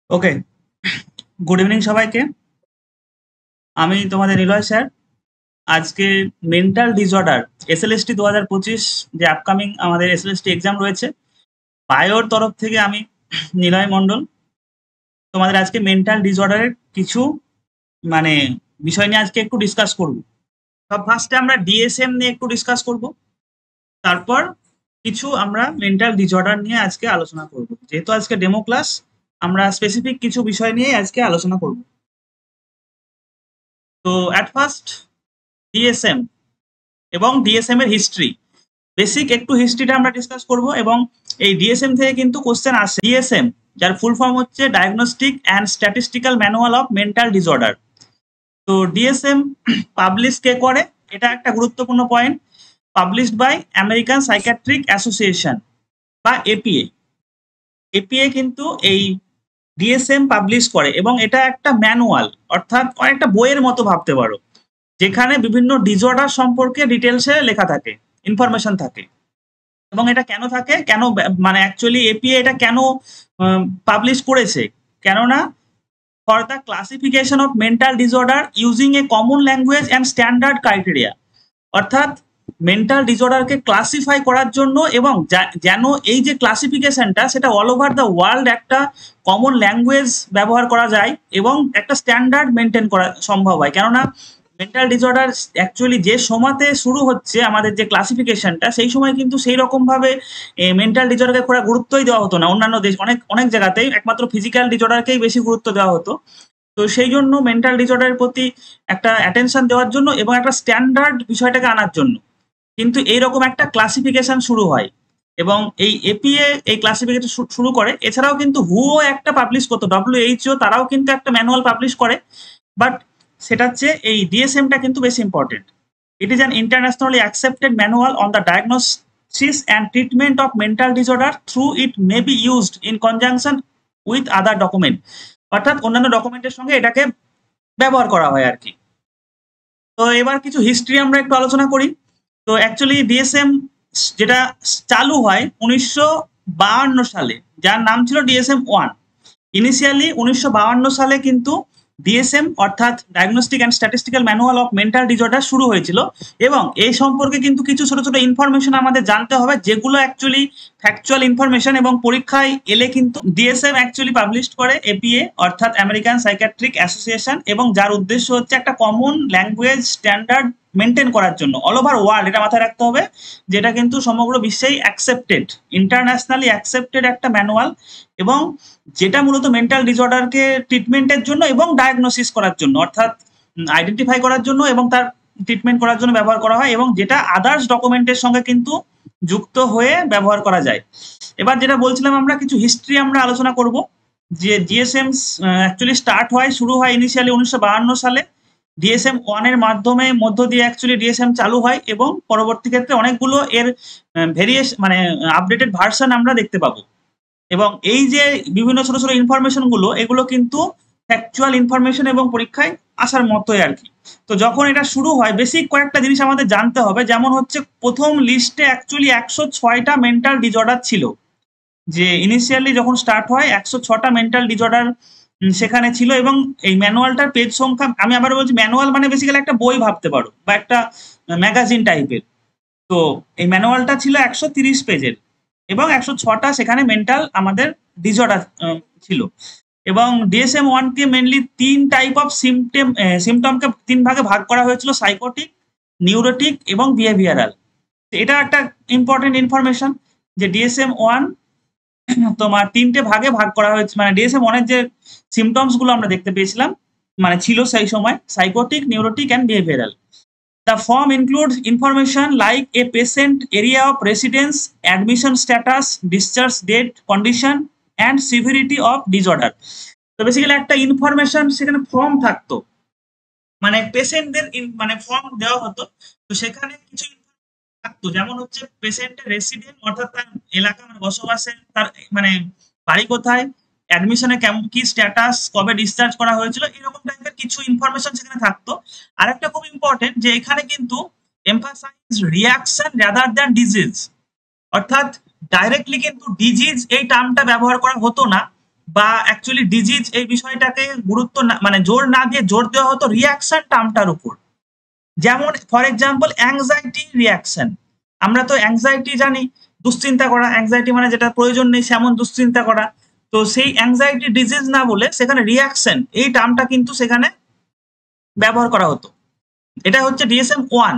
ওকে, good evening সবাইকে। আমি তোমাদের নিলয় স্যার। আজকে মেন্টাল ডিসঅর্ডার এসএলএসটি 2025 যে আপকামিং আমাদের এসএলএসটি এক্সাম রয়েছে, বায়োর তরফ থেকে আমি নিলয় মণ্ডল তোমাদের আজকে মেন্টাল ডিসঅর্ডারের কিছু মানে বিষয় নিয়ে আজকে একটু ডিসকাস করব। সব ফার্স্টে আমরা ডিএসএম নিয়ে একটু ডিসকাস করব, তারপর কিছু আমরা মেন্টাল ডিসঅর্ডার নিয়ে আজকে আলোচনা করব। যেহেতু আজকে ডেমো ক্লাস, আমরা স্পেসিফিক কিছু বিষয় নিয়ে আজকে আলোচনা করব। তো অ্যাট ফার্স্ট ডিএসএম এবং ডিএসএম এর হিস্ট্রি, বেসিক একটু হিস্ট্রিটা আমরা ডিসকাস করব। এবং এই ডিএসএম থেকে কিন্তু কোশ্চেন আসে। ডিএসএম যার ফুল ফর্ম হচ্ছে diagnostic and statistical manual of mental disorder. তো ডিএসএম পাবলিশ কে করে, এটা একটা গুরুত্বপূর্ণ point. Published by American psychiatric association বা এপিএ। এপিএ কিন্তু এই ডিএসএম পাবলিশ করে এবং এটা একটা ম্যানুয়াল, অর্থাৎ অনেকটা বইয়ের মতো ভাবতে পারো, যেখানে বিভিন্ন ডিসঅর্ডার সম্পর্কে ডিটেলসে লেখা থাকে, ইনফরমেশন থাকে। এবং এটা কেন থাকে, কেন মানে অ্যাকচুয়ালি এপিএ এটা কেন পাবলিশ করেছে, কেননা for the classification of mental disorder using a common language and standard criteria. অর্থাৎ মেন্টাল ডিসঅর্ডারকে ক্লাসিফাই করার জন্য এবং যেন এই যে ক্লাসিফিকেশনটা সেটা অল ওভার দ্য ওয়ার্ল্ড একটা কমন ল্যাঙ্গুয়েজ ব্যবহার করা যায় এবং একটা স্ট্যান্ডার্ড মেনটেন করা সম্ভব হয়। কেননা মেন্টাল ডিসঅর্ডার অ্যাকচুয়ালি যে সময়তে শুরু হচ্ছে আমাদের যে ক্লাসিফিকেশনটা, সেই সময় কিন্তু সেই রকম ভাবে মেন্টাল ডিসঅর্ডারকে খুব গুরুত্বই দেওয়া হতো না। অন্যান্য দেশ অনেক অনেক জায়গাতেই একমাত্র ফিজিক্যাল ডিসঅর্ডারকেই বেশি গুরুত্ব দেওয়া হতো। তো সেই জন্য মেন্টাল ডিসঅর্ডারের প্রতি একটা অ্যাটেনশন দেওয়ার জন্য এবং একটা স্ট্যান্ডার্ড বিষয়টাকে আনার জন্য কিন্তু এইরকম একটা ক্লাসিফিকেশন শুরু হয় এবং এই এপিএ এই ক্লাসিফিকেশন শুরু করে। এছাড়াও কিন্তু হুও একটা পাবলিশ করতো, ডব্লিউএইচও তারাও কিন্তু একটা ম্যানুয়াল পাবলিশ করে, বাট সেটা হচ্ছে এই ডিএসএমটা কিন্তু বেশি important. It is an internationally accepted manual on the diagnosis and treatment of mental disorder through it may be used in conjunction with other document. অর্থাৎ অন্যান্য ডকুমেন্টের সঙ্গে এটাকে ব্যবহার করা হয় আর কি। তো এবার কিছু হিস্ট্রি আমরা একটু আলোচনা করি। তো অ্যাকচুয়ালি ডিএসএম যেটা চালু হয় 1952 সালে, যার নাম ছিল ডিএসএম 1। ইনিশিয়ালি 1952 সালে কিন্তু ডিএসএম অর্থাৎ diagnostic and statistical manual of mental disorder শুরু হয়েছিল। এবং এই সম্পর্কে কিন্তু কিছু ছোট ছোট ইনফরমেশন আমাদের জানতে হবে, যেগুলো অ্যাকচুয়ালি ফ্যাকচুয়াল ইনফরমেশন এবং পরীক্ষায় এলে কিন্তু ডিএসএম অ্যাকচুয়ালি পাবলিশ করে এপিএ অর্থাৎ আমেরিকান সাইকিয়াট্রিক অ্যাসোসিয়েশন, এবং যার উদ্দেশ্য হচ্ছে একটা কমন ল্যাঙ্গুয়েজ স্ট্যান্ডার্ড মেনটেন করার জন্য অল ওভার ওয়ার্ল্ড। এটা মাথায় রাখতে হবে, যেটা কিন্তু সমগ্র বিশ্বেই অ্যাকসেপ্টেড, ইন্টারন্যাশনালি অ্যাকসেপ্টেড একটা ম্যানুয়াল, এবং যেটা মূলত মেন্টাল ডিসঅর্ডারকে ট্রিটমেন্টের জন্য এবং ডায়াগনোসিস করার জন্য, অর্থাৎ আইডেন্টিফাই করার জন্য এবং তার ট্রিটমেন্ট করার জন্য ব্যবহার করা হয়, এবং যেটা আদার্স ডকুমেন্টের সঙ্গে কিন্তু যুক্ত হয়ে ব্যবহার করা যায়। এবার যেটা বলছিলাম, আমরা কিছু হিস্ট্রি আমরা আলোচনা করব। যে ডিএসএম অ্যাকচুয়ালি স্টার্ট হয়, শুরু হয় ইনিশিয়ালি 1952 সালে। ডিএসএম 1 এর মাধ্যমে মধ্য দিয়ে অ্যাকচুয়ালি ডিএসএম চালু হয় এবং পরবর্তী ক্ষেত্রে অনেকগুলো এর ভেরিয়েশন মানে আপডেটেড ভার্সন আমরা দেখতে পাবো। এবং এই যে বিভিন্ন ছোট ছোট ইনফরমেশন গুলো, এগুলো কিন্তু ফ্যাকচুয়াল ইনফরমেশন এবং পরীক্ষায় আসার মতোই আর কি। তো যখন এটা শুরু হয়, বেসিক কয়েকটা জিনিস আমাদের জানতে হবে। যেমন হচ্ছে, প্রথম লিস্টে অ্যাকচুয়ালি 106টা মেন্টাল ডিসঅর্ডার ছিল। যে ইনিশিয়ালি যখন স্টার্ট হয় 106টা মেন্টাল ডিসঅর্ডার সেখানে ছিল। এবং এই ম্যানুয়ালটার পেজ সংখ্যা, আমি আবার বলছি, ম্যানুয়াল মানে বেসিক্যালি একটা বই ভাবতে পারো বা একটা ম্যাগাজিন টাইপের। তো এই ম্যানুয়ালটা ছিল 130 পেজের এবং 106টা সেখানে মেন্টাল আমাদের ডিসঅর্ডার ছিল। এবং ডিএসএম 1 কে মেনলি 3 টাইপ অফ সিমটমকে 3 ভাগে ভাগ করা হয়েছিল: সাইকোটিক, নিউরোটিক এবং বিহেভিয়ারাল। এটা একটা ইম্পর্টেন্ট ইনফরমেশন যে ডিএসএম 1 তোমার 3টে ভাগে ভাগ করা হয়েছে। মানে ডিএসএম 1 এর যে সিমটমস গুলো আমরা দেখতে পেয়েছিলাম, মানে ছিল সেই সময়, psychotic, neurotic and behavioural. The form includes information like a patient area of residence, admission status, discharge date, condition, and severity of disorder. তো বেসিক্যালি একটা ইনফরমেশন সেখানে ফর্ম থাকতো, মানে পেশেন্টদের মানে ফর্ম দেওয়া হতো। তো সেখানে কিছু থাকতো, যেমন হচ্ছে পেশেন্টের রেসিডেন্ট অর্থাৎ তার এলাকা, মানে বসবাসের তার মানে বাড়ি কোথায়, অ্যাডমিশনে কেমন কি স্ট্যাটাস, কবে ডিসচার্জ করা হয়েছিল, এরকম টাইপের কিছু ইনফরমেশন সেখানে থাকতো। আর একটা খুব ইম্পর্টেন্ট, যে এখানে কিন্তু emphasize reaction rather than disease. অর্থাৎ ডাইরেক্টলি কিন্তু ডিজিজ এই টার্মটা ব্যবহার করা হতো না, বা অ্যাকচুয়ালি ডিজিজ এই বিষয়টাকে গুরুত্ব না, মানে জোর না দিয়ে জোর দেওয়া হতো রিয়াকশন টার্মটার উপর। যেমন ফর এক্সাম্পল অ্যাংজাইটি রিয়াকশন, আমরা তো অ্যাংজাইটি জানি দুশ্চিন্তা করা, অ্যাংজাইটি মানে যেটা প্রয়োজন নেই সেমন দুশ্চিন্তা করা, তো সেই অ্যাংজাইটি ডিজিজ না বলে সেখানে রিয়াকশন এই টার্মটা কিন্তু সেখানে ব্যবহার করা হতো। এটা হচ্ছে ডিএসএম 1।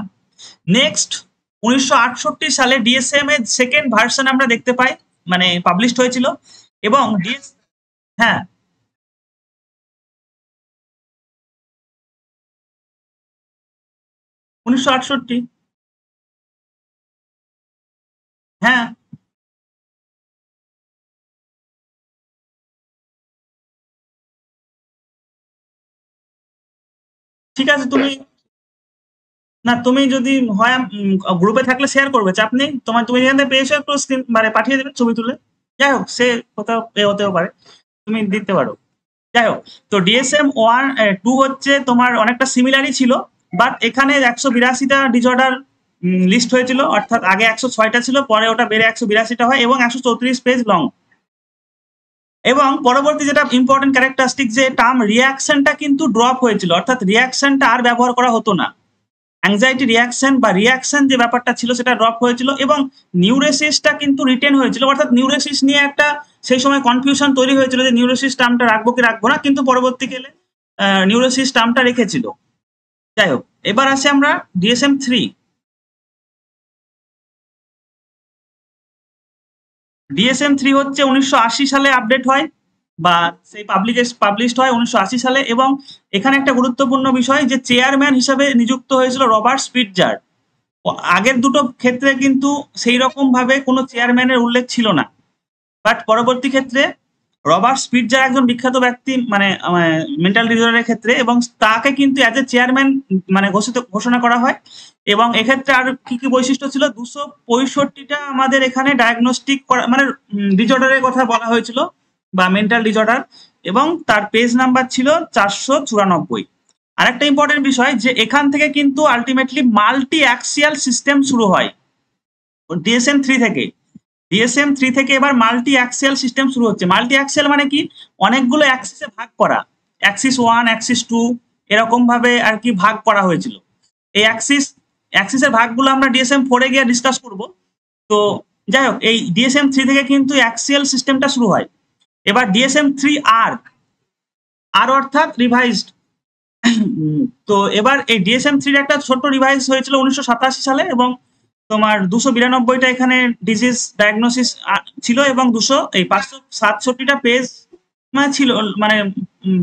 নেক্সট 1968 সালে ডিএসএম এর সেকেন্ড ভার্সন আমরা দেখতে পাই, মানে পাবলিশড হয়েছিল। এবং হ্যাঁ 1968, হ্যাঁ ঠিক আছে। তুমি না, তুমি যদি হয় গ্রুপে থাকলে শেয়ার করবে, চাপ নেই তোমার, তুমি যেখান থেকে পেয়েছো একটু স্ক্রিন মানে পাঠিয়ে দেবে ছবি তুলে, যাই হোক সে কোথাও এ হতেও পারে, তুমি দিতে পারো। যাই হোক, তো ডিএসএম 1 2 হচ্ছে তোমার অনেকটা সিমিলারই ছিল, বাট এখানে 182টা ডিসঅর্ডার লিস্ট হয়েছিল, অর্থাৎ আগে 106টা ছিল, পরে ওটা বেড়ে 182টা হয় এবং 134 পেজ লং। এবং পরবর্তী যেটা ইম্পর্টেন্ট ক্যারেক্টারিস্টিক, যে টার্ম রিয়াকশনটা কিন্তু ড্রপ হয়েছিল, অর্থাৎ রিয়াকশনটা আর ব্যবহার করা হতো না। অ্যাংজাইটি রিয়াকশন বা রিয়াকশন যে ব্যাপারটা ছিল সেটা ড্রপ হয়েছিল এবং নিউরেসিসটা কিন্তু রিটেন হয়েছিল, অর্থাৎ নিউরেসিস নিয়ে একটা সেই সময় কনফিউশন তৈরি হয়েছিল যে নিউরেসিস টার্মটা রাখবো কি রাখবো না, কিন্তু পরবর্তীকালে নিউরেসিস টার্মটা রেখেছিল। যাই হোক, এবার আসি আমরা ডিএসএম 3। ডিএসএম 3 হচ্ছে 1980 সালে আপডেট হয় বা সেই পাবলিশড হয় 1980 সালে। এবং এখানে একটা গুরুত্বপূর্ণ বিষয় যে চেয়ারম্যান হিসাবে নিযুক্ত হয়েছিল রবার্ট স্পিটজার। আগের দুটো ক্ষেত্রে কিন্তু সেই রকম ভাবে কোনো চেয়ারম্যানের উল্লেখ ছিল না, বাট পরবর্তী ক্ষেত্রে রবার্ট স্পিটজার একজন বিখ্যাত ব্যক্তি মানে মেন্টাল ডিসঅর্ডারের ক্ষেত্রে, এবং তাকে কিন্তু অ্যাজ এ চেয়ারম্যান মানে ঘোষণা করা হয়। এবং এক্ষেত্রে আর কি কি বৈশিষ্ট্য ছিল, 265টা আমাদের এখানে ডায়াগনস্টিক করা মানে ডিসঅর্ডারের কথা বলা হয়েছিল বা মেন্টাল ডিসঅর্ডার, এবং তার পেজ নাম্বার ছিল 494। আরেকটা ইম্পর্টেন্ট বিষয় যে এখান থেকে কিন্তু আলটিমেটলি মাল্টি অ্যাক্সিয়াল সিস্টেম শুরু হয় ডিএসএম 3 থেকে। ডিএসএম 3 থেকে এবার মাল্টি অ্যাক্সিয়াল সিস্টেম শুরু হচ্ছে। মাল্টি অ্যাক্সিয়াল মানে কি, অনেকগুলো অ্যাক্সিসে ভাগ করা, অ্যাক্সিস 1 অ্যাক্সিস 2 এরকম ভাবে আর কি ভাগ করা হয়েছিল। এই অ্যাক্সিসের ভাগগুলো আমরা ডিএসএম 4 গিয়ে ডিসকাস করব। তো যাই হোক, এই ডিএসএম 3 থেকে কিন্তু অ্যাক্সিয়াল সিস্টেমটা শুরু হয়। এবার ডিএসএম 3 আর অর্থাৎ রিভাইজড। তো এবার এই ডিএসএম 3 একটা ছোট্ট রিভাইজ হয়েছিল 1987 সালে, এবং তোমার 292টা এখানে ডিজিজ ডায়াগনোসিস ছিল এবং 567টা পেজ মানে ছিল, মানে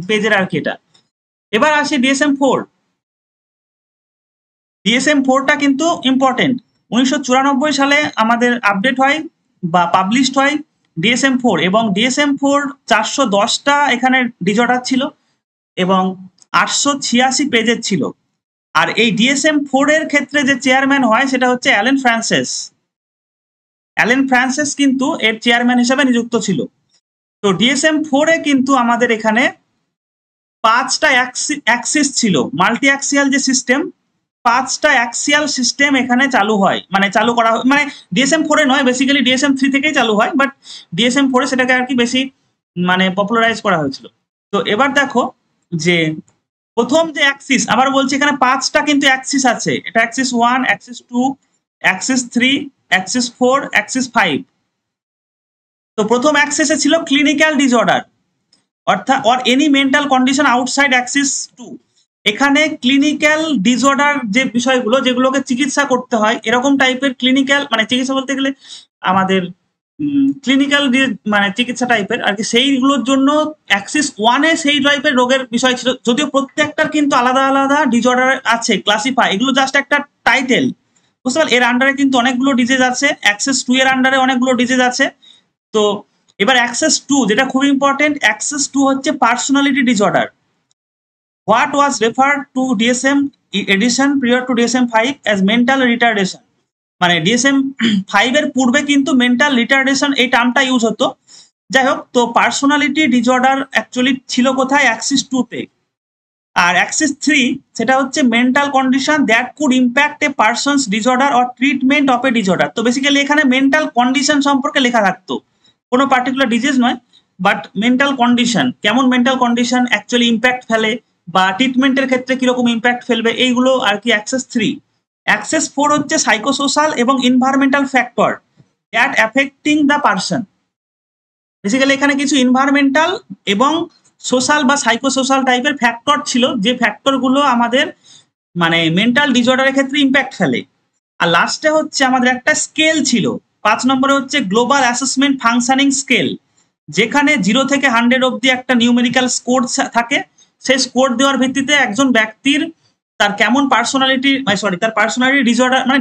পেজের আর কি এটা। এবার আসি ডিএসএম 4। ডিএসএম 4টা কিন্তু ইম্পর্টেন্ট, 1994 সালে আমাদের আপডেট হয় বা পাবলিশড হয় ডিএসএম 4। এবং ডিএসএম 4 410টা এখানে ডিসঅর্ডার ছিল এবং 886 পেজের ছিল। আর এই ডিএসএম 4 এর ক্ষেত্রে যে চেয়ারম্যান হয় সেটা হচ্ছে অ্যালেন ফ্রান্সিস। অ্যালেন ফ্রান্সিস কিন্তু এর চেয়ারম্যান হিসেবে নিযুক্ত ছিল। তো ডিএসএম 4 এ কিন্তু আমাদের এখানে 5টা অ্যাক্সিস ছিল, মাল্টি অ্যাক্সিয়াল যে সিস্টেম, 5টা অ্যাক্সিয়াল সিস্টেম এখানে চালু হয়, মানে চালু করা হয়, মানে ডিএসএম 4 এ নয়, বেসিক্যালি ডিএসএম 3 থেকেই চালু হয়, বাট ডিএসএম 4 এ সেটাকে আর কি বেশি মানে পপুলারাইজ করা হয়েছিল। তো এবার দেখো যে প্রথম যে অ্যাক্সিস, আবার বলছি এখানে 5টা কিন্তু অ্যাক্সিস আছে, এটা Axis 1 Axis 2 Axis 3 Axis 4 Axis 5। তো প্রথম অ্যাক্সিসে ছিল ক্লিনিক্যাল ডিসঅর্ডার, অর্থাৎ or any mental condition outside Axis 2। এখানে ক্লিনিক্যাল ডিসঅর্ডার যে বিষয়গুলো যেগুলোকে চিকিৎসা করতে হয়, এরকম টাইপের ক্লিনিক্যাল মানে চিকিৎসা বলতে গেলে আমাদের ক্লিনিক্যাল মানে চিকিৎসা টাইপের আর কি, সেইগুলোর জন্য অ্যাক্সিস 1 এ সেই টাইপের রোগের বিষয় ছিল, যদিও প্রত্যেকটার কিন্তু আলাদা আলাদা ডিসঅর্ডার আছে ক্লাসিফাই, এগুলো জাস্ট একটা টাইটেল, বুঝতে পারলে। এর আন্ডারে কিন্তু অনেকগুলো ডিজিজ আছে, অ্যাক্সেস 2 এর আন্ডারে অনেকগুলো ডিজিজ আছে। তো এবার অ্যাক্সেস 2 যেটা খুব ইম্পর্টেন্ট, অ্যাক্সেস 2 হচ্ছে personality disorder. What was referred to DSM edition prior to DSM 5 as mental retardation, মানে ডিএসএম 5 এর পূর্বে কিন্তু মেন্টাল রিটার্ডেশন এই টার্মটা ইউজ হতো। যাই হোক, তো পার্সোনালিটি ডিসঅর্ডার অ্যাকচুয়ালি ছিল কোথায়, অ্যাক্সিস 2 তে। আর অ্যাক্সিস 3 সেটা হচ্ছে mental condition that could impact A persons disorder or treatment of A disorder. তো বেসিক্যালি এখানে মেন্টাল কন্ডিশন সম্পর্কে লেখা থাকতো, কোনো পার্টিকুলার ডিজিজ নয়, বাট মেন্টাল কন্ডিশন, কেমন মেন্টাল কন্ডিশন অ্যাকচুয়ালি ইম্প্যাক্ট ফেলে বা ট্রিটমেন্টের ক্ষেত্রে কিরকম ইম্প্যাক্ট ফেলবে, এইগুলো আর কি অ্যাক্সেস 3। অ্যাক্সেস 4 হচ্ছে সাইকোসোশ্যাল এবং environmental factor that affecting the person. Basically এখানে কিছু এনভায়রনমেন্টাল এবং সোশ্যাল বা সাইকোসোশ্যাল টাইপের ফ্যাক্টর ছিল, যে ফ্যাক্টরগুলো আমাদের মানে মেন্টাল ডিসঅর্ডারের ক্ষেত্রে ইম্প্যাক্ট ফেলে। আর লাস্টে হচ্ছে আমাদের একটা স্কেল ছিল, 5 নম্বরে হচ্ছে গ্লোবাল অ্যাসেসমেন্ট ফাংশনিং স্কেল, যেখানে 0 থেকে 100 অব্দি একটা নিউমেরিক্যাল স্কোর থাকে। সেই স্কোর দেওয়ার ভিত্তিতে একজন ব্যক্তির তার কেমন পার্সোনালিটি, তার পার্সোনালিটি ডিসঅর্ডার মানে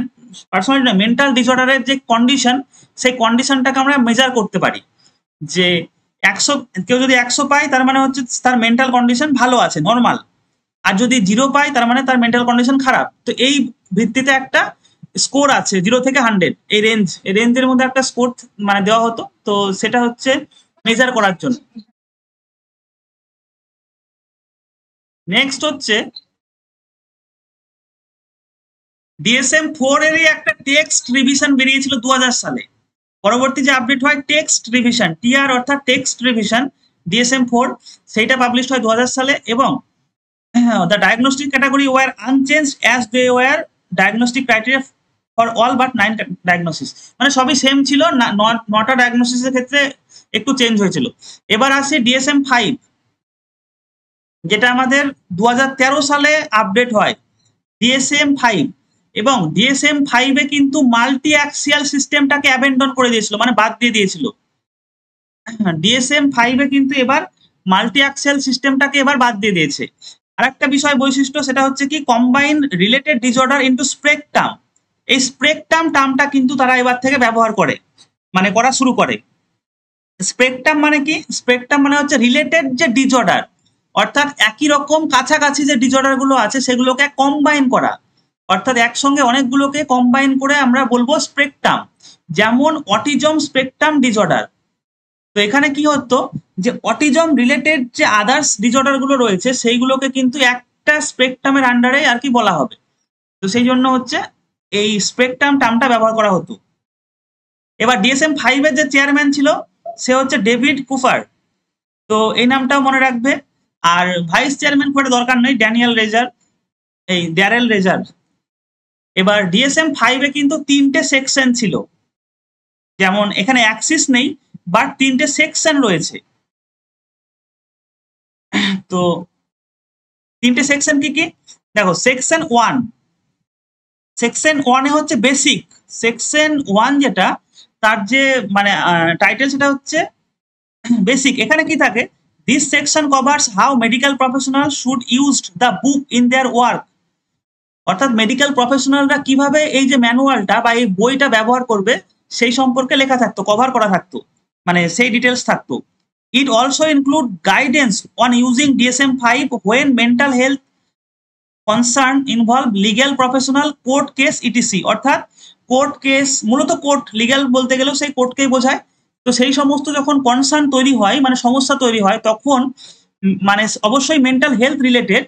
পার্সোনালিটি না, মেন্টাল ডিসঅর্ডারের যে কন্ডিশন, সেই কন্ডিশনটাকে আমরা মেজার করতে পারি। যে 100, কেউ যদি 100 পায় তার মানে হচ্ছে তার মেন্টাল কন্ডিশন ভালো আছে, নর্মাল। আর যদি 0 পায় তার মানে তার মেন্টাল কন্ডিশন খারাপ। তো এই ভিত্তিতে একটা স্কোর আছে 0 থেকে 100, এই রেঞ্জের মধ্যে একটা স্কোর মানে দেওয়া হতো। তো সেটা হচ্ছে মেজার করার জন্য। নেক্সট হচ্ছে DSM-4 এরই একটা টেক্সট রিভিশন বেরিয়েছিল 2000 সালে। পরবর্তী যে আপডেট হয় টেক্সট রিভিশন, টিআর অর্থাৎ টেক্সট রিভিশন DSM-4, সেইটা পাবলিশ হয় 2000 সালে। এবং the diagnostic category were unchanged as they were diagnostic criteria for all but 9 diagnosis, মানে সবই সেম ছিল, 9টা ডায়াগনোসিসের ক্ষেত্রে একটু চেঞ্জ হয়েছিল। এবার আসে DSM-5, যেটা আমাদের 2013 সালে আপডেট হয় DSM-5। এবং DSM-5 এ কিন্তু মাল্টি অ্যাক্সিয়াল সিস্টেমটাকে অ্যাবেন্ডন করে দিয়েছিল, মানে বাদ দিয়ে দিয়েছিল। DSM-5 এ কিন্তু এবার মাল্টি অ্যাক্সিয়াল সিস্টেমটাকে এবার বাদ দিয়ে দিয়েছে। আর একটা বিষয় বৈশিষ্ট্য, সেটা হচ্ছে কি combine related disorder into spectrum. এই স্পেকট্রাম টার্মটা কিন্তু তারা এবার থেকে ব্যবহার করে, মানে করা শুরু করে। স্পেকট্রাম মানে কি? স্পেকট্রাম মানে হচ্ছে রিলেটেড যে ডিসঅর্ডার, অর্থাৎ একই রকম কাছাকাছি যে ডিসঅর্ডার গুলো আছে সেগুলোকে কম্বাইন করা, অর্থাৎ একসঙ্গে অনেকগুলোকে কম্বাইন করে আমরা বলবো স্পেকট্রাম। যেমন অটিজম স্পেকট্রাম ডিসঅর্ডার। তো এখানে কি হতো, যে অটিজম রিলেটেড যে আদার্স ডিসঅর্ডার গুলো রয়েছে সেইগুলোকে কিন্তু একটা স্পেকট্রামের আন্ডারে আর কি বলা হবে। তো সেই জন্য হচ্ছে এই স্পেকট্রাম টার্মটা ব্যবহার করা হতো। এবার DSM-5 এর যে চেয়ারম্যান ছিল সে হচ্ছে ডেভিড কুপার, তো এই নামটাও মনে রাখবে। আর ভাইস চেয়ারম্যান করে দরকার নেই, ড্যারেল রেজার। এবার DSM-5 এ কিন্তু 3টে সেকশন ছিল, যেমন এখানে অ্যাক্সিস নেই বাট 3টে সেকশন রয়েছে। তো 3টে সেকশন কি কি দেখো, সেকশন 1 এ হচ্ছে বেসিক। সেকশন 1 যেটা, তার যে মানে টাইটেল সেটা হচ্ছে বেসিক। এখানে কি থাকে, this section covers how medical professional should use the book in their work. অর্থাৎ মেডিকেল প্রফেশনালরা কিভাবে এই যে ম্যানুয়ালটা বা এই বইটা ব্যবহার করবে সেই সম্পর্কে লেখা থাকতো, কভার করা থাকতো, মানে সেই ডিটেলস থাকতো। It also include guidance on using DSM-5 when mental health concern involve legal professional court case etc। অর্থাৎ কোর্ট কেস, মূলত কোর্ট, লিগ্যাল বলতে গেলেও সেই কোর্টকেই বোঝায়। তো সেই সমস্ত যখন কনসার্ন তৈরি হয়, মানে সমস্যা তৈরি হয়, তখন মানে অবশ্যই মেন্টাল হেলথ রিলেটেড,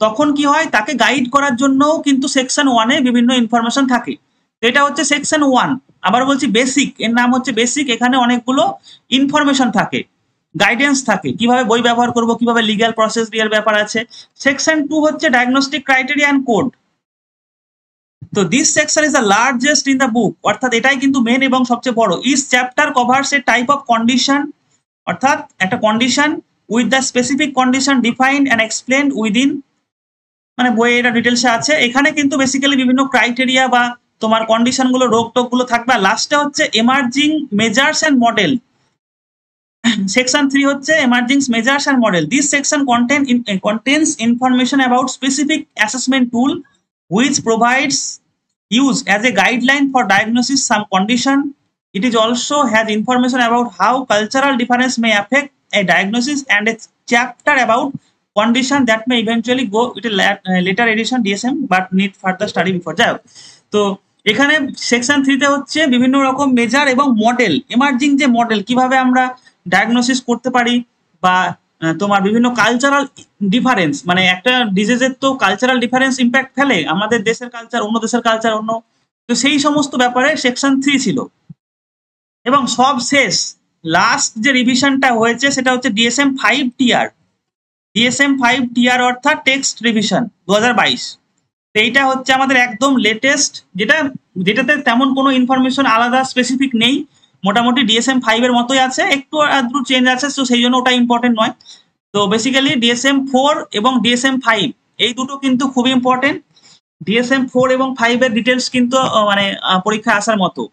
তখন কি হয়, তাকে গাইড করার জন্যও কিন্তু সেকশন 1 এ বিভিন্ন ইনফরমেশন থাকে। তো এটা হচ্ছে সেকশন 1। আবার বলছি বেসিক, এর নাম হচ্ছে বেসিক। এখানে অনেকগুলো ইনফরমেশন থাকে, গাইডেন্স থাকে, কিভাবে বই ব্যবহার করব, কিভাবে লিগ্যাল প্রসেস দেওয়ার ব্যাপার আছে। সেকশন 2 হচ্ছে ডায়াগনস্টিক ক্রাইটেরিয়া অ্যান্ড কোড। তো this section is the largest in the book, অর্থাৎ এটাই কিন্তু মেন এবং সবচেয়ে বড়। Each chapter covers a type of condition, অর্থাৎ একটা condition with the specific condition defined and explained within, মানে বইয়ে এটা ডিটেলসে আছে। এখানে কিন্তু বেসিক্যালি বিভিন্ন ক্রাইটেরিয়া বা তোমার কন্ডিশন গুলো, রোগ টোগ গুলো থাকবে। আর লাস্টে হচ্ছে emerging measures and model. Section 3 হচ্ছে emerging measures and model. This section contains information about specific assessment tool which provides use as a guideline for diagnosis some condition. It is also has information about how cultural difference may affect a diagnosis and a chapter about condition that may eventually go with a later edition DSM but need further study before। যাই হোক, তো এখানে section 3 তে হচ্ছে বিভিন্ন রকম measure এবং model, emerging যে মডেল, কিভাবে আমরা ডায়াগনোসিস করতে পারি, বা তোমার বিভিন্ন কালচারাল ডিফারেন্স, মানে একটা ডিজিজের তো কালচারাল ডিফারেন্স ইম্প্যাক্ট ফেলে, আমাদের দেশের কালচার অন্য দেশের কালচার অন্য। তো সেই সমস্ত ব্যাপারে সেকশন 3 ছিল। এবং সব শেষ লাস্ট যে রিভিশনটা হয়েছে সেটা হচ্ছে DSM-5 TR অর্থাৎ টেক্সট রিভিশন 2022। এইটা হচ্ছে আমাদের একদম লেটেস্ট, যেটাতে তেমন কোনো ইনফরমেশন আলাদা স্পেসিফিক নেই, মোটামুটি DSM-5 এর মতোই আছে, একটু আধটু চেঞ্জ আছে, তো সেই জন্য ওটা ইম্পর্টেন্ট নয়। তো বেসিক্যালি DSM-4 এবং DSM-5 এই দুটো কিন্তু খুবই ইম্পর্টেন্ট। DSM-4 এবং 5 এর ডিটেলস কিন্তু মানে পরীক্ষায় আসার মতো।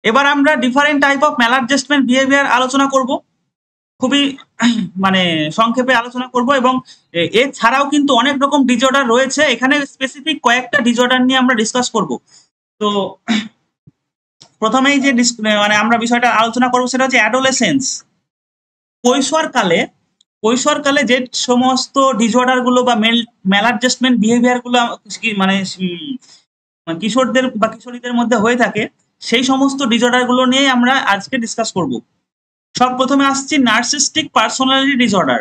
এবার আমরা ডিফারেন্ট টাইপ অফ ম্যালাডজাস্টমেন্ট বিহেভিয়ার আলোচনা করব, খুবই মানে সংক্ষেপে আলোচনা করব, এবং এছাড়াও কিন্তু অনেক রকম ডিসঅর্ডার রয়েছে, এখানে স্পেসিফিক কয়েকটা ডিসঅর্ডার নিয়ে আমরা ডিসকাস করব। তো প্রথমেই যে মানে আমরা বিষয়টা আলোচনা করবো সেটা হচ্ছে অ্যাডোলেসেন্স। কৈশোরকালে যে সমস্ত ডিসঅর্ডার গুলো বা ম্যালাডজাস্টমেন্ট বিহেভিয়ার গুলো মানে কিশোরদের বা কিশোরীদের মধ্যে হয়ে থাকে, সেই সমস্ত ডিসঅর্ডার গুলো নিয়ে আমরা আজকে ডিসকাস করব। সব প্রথমে আসছি narcissistic personality disorder.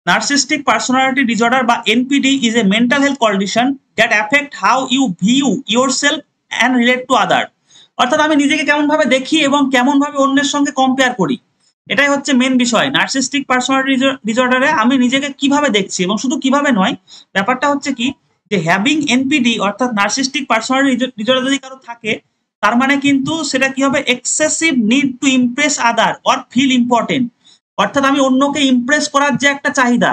Narcissistic personality disorder বা NPD is a mental health condition that affect how you view yourself and relate to other। অর্থাৎ আমি নিজেকে কেমন ভাবে দেখি এবং কেমন ভাবে অন্যের সঙ্গে কম্পেয়ার করি, এটাই হচ্ছে মেন বিষয়। নার্সিস্টিক পার্সোনালিটি ডিসঅর্ডারে আমি নিজেকে কিভাবে দেখছি, এবং শুধু কিভাবে নয়, ব্যাপারটা হচ্ছে কি যে হ্যাভিং NPD অর্থাৎ নার্সিস্টিক পার্সোনালিটি ডিসঅর্ডার যদি কারো থাকে, তার মানে কিন্তু সেটা কি হবে, excessive need to impress other or feel important. অর্থাৎ আমি অন্যকে ইমপ্রেস করার যে একটা চাহিদা,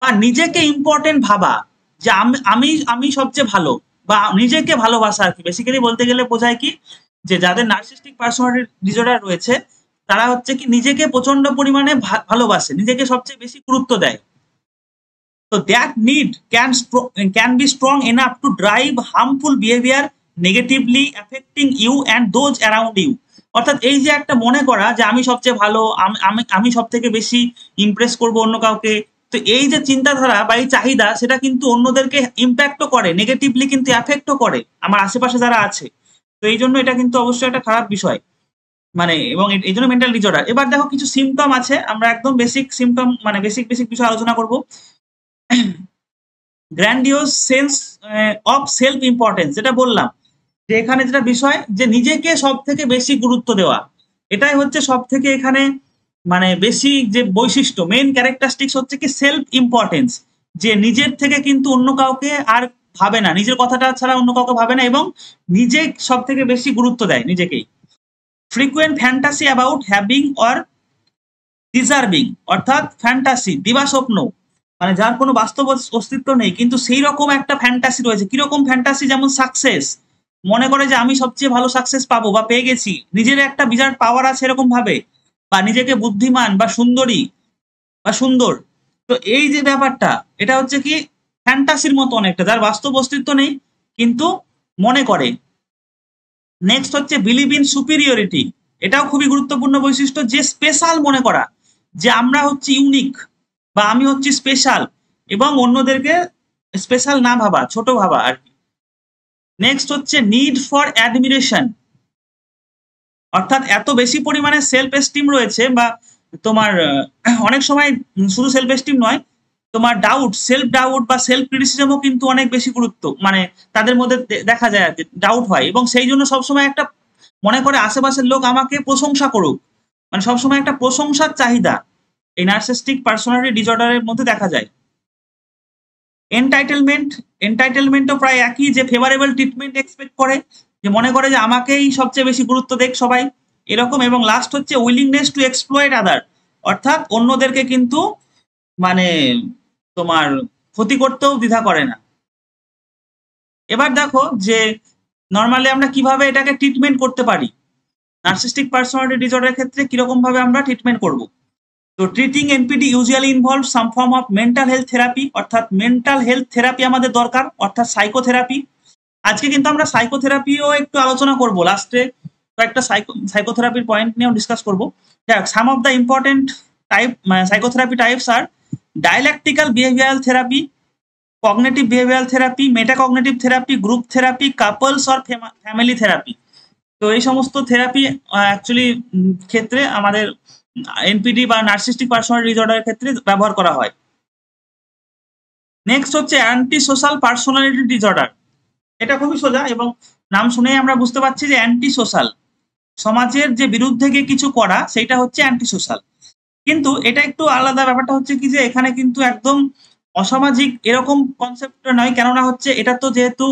বা নিজেকে ইম্পর্টেন্ট ভাবা, যে আমি আমি সবচেয়ে ভালো, বা নিজেকে ভালোবাসা আর কি। বেসিক্যালি বলতে গেলে বোঝায় কি যে যাদের নার্সিস্টিক পার্সোনালিটি ডিসঅর্ডার রয়েছে তারা হচ্ছে কি নিজেকে প্রচন্ড পরিমাণে ভালোবাসে, নিজেকে সবচেয়ে বেশি গুরুত্ব দেয়। তো that need can be strong enough to drive harmful behaviour negatively affecting you and those around you. অর্থাৎ এই যে একটা মনে করা যে আমি সবচেয়ে ভালো, আমি সব থেকে বেশি ইমপ্রেস করব অন্য কাউকে, তো এই যে চিন্তাধারা বা এই চাহিদা, সেটা কিন্তু অন্যদেরকে ইম্প্যাক্টও করে, নেগেটিভলি কিন্তু অ্যাফেক্টও করে আমার আশেপাশে যারা আছে। তো এই জন্য এটা কিন্তু অবশ্যই একটা খারাপ বিষয়, মানে, এবং এই জন্য মেন্টাল ডিসঅর্ডার। এবার দেখো কিছু সিমটম আছে, আমরা একদম বেসিক সিমটম মানে বেসিক বিষয় আলোচনা করব। গ্র্যান্ডিওস সেন্স অফ সেলফ ইম্পর্টেন্স, যেটা বললাম যে এখানে যেটা বিষয় যে নিজেকে সব থেকে বেশি গুরুত্ব দেওয়া, এটাই হচ্ছে সব থেকে এখানে মানে বেশি যে বৈশিষ্ট্য, মেইন ক্যারেক্টারিস্টিক্স হচ্ছে কি সেলফ ইম্পর্টেন্স, যে নিজের থেকে কিন্তু অন্য কাউকে আর ভাবে না, নিজের কথাটা ছাড়া অন্য কাউকে ভাবে না, এবং নিজে সব থেকে বেশি গুরুত্ব দেয় নিজেকেই। Frequent fantasy about having or deserving, অর্থাৎ ফ্যান্টাসি দিবা স্বপ্ন, মানে যার কোনো বাস্তব অস্তিত্ব নেই কিন্তু সেই রকম একটা ফ্যান্টাসি রয়েছে। কিরকম ফ্যান্টাসি, যেমন সাকসেস, মনে করে যে আমি সবচেয়ে ভালো সাকসেস পাবো বা পেয়ে গেছি, নিজের একটা বিরাট পাওয়ার আছে এরকম ভাবে, বা নিজেকে বুদ্ধিমান বা সুন্দরী বা সুন্দর। তো এই যে ব্যাপারটা, এটা হচ্ছে কি ফ্যান্টাসির মতো অনেকটা, যার বাস্তব অস্তিত্ব নেই কিন্তু মনে করে। নেক্সট হচ্ছে বিলিভ ইন সুপিরিয়রিটি, এটাও খুবই গুরুত্বপূর্ণ বৈশিষ্ট্য, যে স্পেশাল মনে করা, যে আমরা হচ্ছে ইউনিক বা আমি হচ্ছি স্পেশাল, এবং অন্যদেরকে স্পেশাল না ভাবা, ছোট ভাবা আর কি। নেক্সট হচ্ছে নিড ফর অ্যাডমিরেশন, অর্থাৎ এত বেশি পরিমাণে সেলফ এস্টিম রয়েছে, বা তোমার অনেক সময় শুধু সেলফ এস্টিম নয়, তোমার সেলফ ডাউট বা সেলফ ক্রিটিসিজমও কিন্তু অনেক বেশি গুরুত্ব, মানে তাদের মধ্যে দেখা যায় আর কি, ডাউট হয়, এবং সেই জন্য সবসময় একটা মনে করে আশেপাশের লোক আমাকে প্রশংসা করুক, মানে সবসময় একটা প্রশংসার চাহিদা এই নার্সিস্টিক পার্সোনালিটি ডিসঅর্ডারের মধ্যে দেখা যায়। এন্টাইটেলমেন্টও প্রায় একই, যে ফেভারেবল ট্রিটমেন্ট এক্সপেক্ট করে, যে মনে করে যে আমাকেই সবচেয়ে বেশি গুরুত্ব দেখ সবাই এরকম। এবং লাস্ট হচ্ছে উইলিংনেস টু এক্সপ্লয়েট আদার, অর্থাৎ অন্যদেরকে কিন্তু মানে তোমার ক্ষতি করতেও দ্বিধা করে না। এবার দেখো যে নর্মালি আমরা কিভাবে এটাকে ট্রিটমেন্ট করতে পারি, নার্সিস্টিক পার্সোনালিটি ডিসঅর্ডারের ক্ষেত্রে কিরকম ভাবে আমরা ট্রিটমেন্ট করব। তো treating NPD usually involve some form of mental health therapy, অর্থাৎ মেন্টাল হেলথ থেরাপি আমাদের দরকার, অর্থাৎ সাইকোথেরাপি। আজকে কিন্তু আমরা সাইকোথেরাপিও একটু আলোচনা করব, লাস্টে কয়েকটা সাইকোথেরাপির পয়েন্ট নিয়েও ডিসকাস করবো। Some of the important psychotherapy types are dialectical behavioural therapy, cognitive behavioural therapy, metacognitive therapy, group therapy, couples or family therapy. তো এই সমস্ত থেরাপি অ্যাকচুয়ালি ক্ষেত্রে আমাদের NPD বা নার্সিস্টিক পার্সোনালিটি ডিসঅর্ডারের ক্ষেত্রে ব্যবহার করা হয়। নেক্সট হচ্ছে অ্যান্টি সোশ্যাল পার্সোনালিটি ডিসঅর্ডার, এটা খুবই সোজা এবং নাম শুনেই আমরা বুঝতে পারছি যে অ্যান্টি সোশ্যাল, সমাজের যে বিরুদ্ধে গিয়ে কিছু করা সেটা হচ্ছে অ্যান্টি সোশ্যাল। কিন্তু এটা একটু আলাদা, ব্যাপারটা হচ্ছে কি যে এখানে কিন্তু একদম অসামাজিক এরকম কনসেপ্টটা নয়, কেননা হচ্ছে এটা তো যেহেতু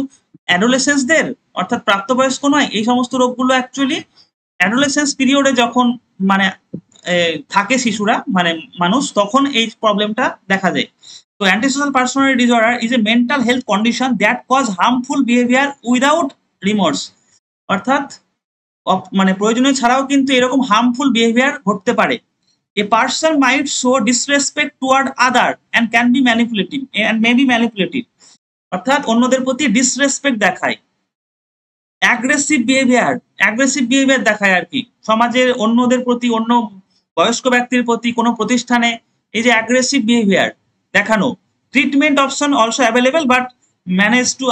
অ্যাডোলেসেন্সদের অর্থাৎ প্রাপ্তবয়স্ক নয়, এই সমস্ত রোগগুলো অ্যাকচুয়ালি অ্যাডোলেসেন্স পিরিয়ডে যখন মানে থাকে শিশুরা মানে মানুষ, তখন এই প্রবলেমটা দেখা যায়। তো antisocial personality disorder is a mental health condition that cause harmful behaviour without remorse. অর্থাৎ মানে প্রয়োজনীয় ছাড়াও কিন্তু এরকম হার্মফুল বিহেভিয়ার ঘটতে পারে। A person might show disrespect toward other and can be manipulative and may be manipulative, অর্থাৎ অন্যদের প্রতি ডিসরেসপেক্ট দেখায়, অ্যাগ্রেসিভ বিহেভিয়ার দেখায় আর কি, সমাজের অন্যদের প্রতি, অন্য বয়স্ক ব্যক্তির প্রতি, কোনো প্রতিষ্ঠানে এই যে অ্যাগ্রেসিভ বিহেভিয়ার দেখানো। Treatment option also available but manage to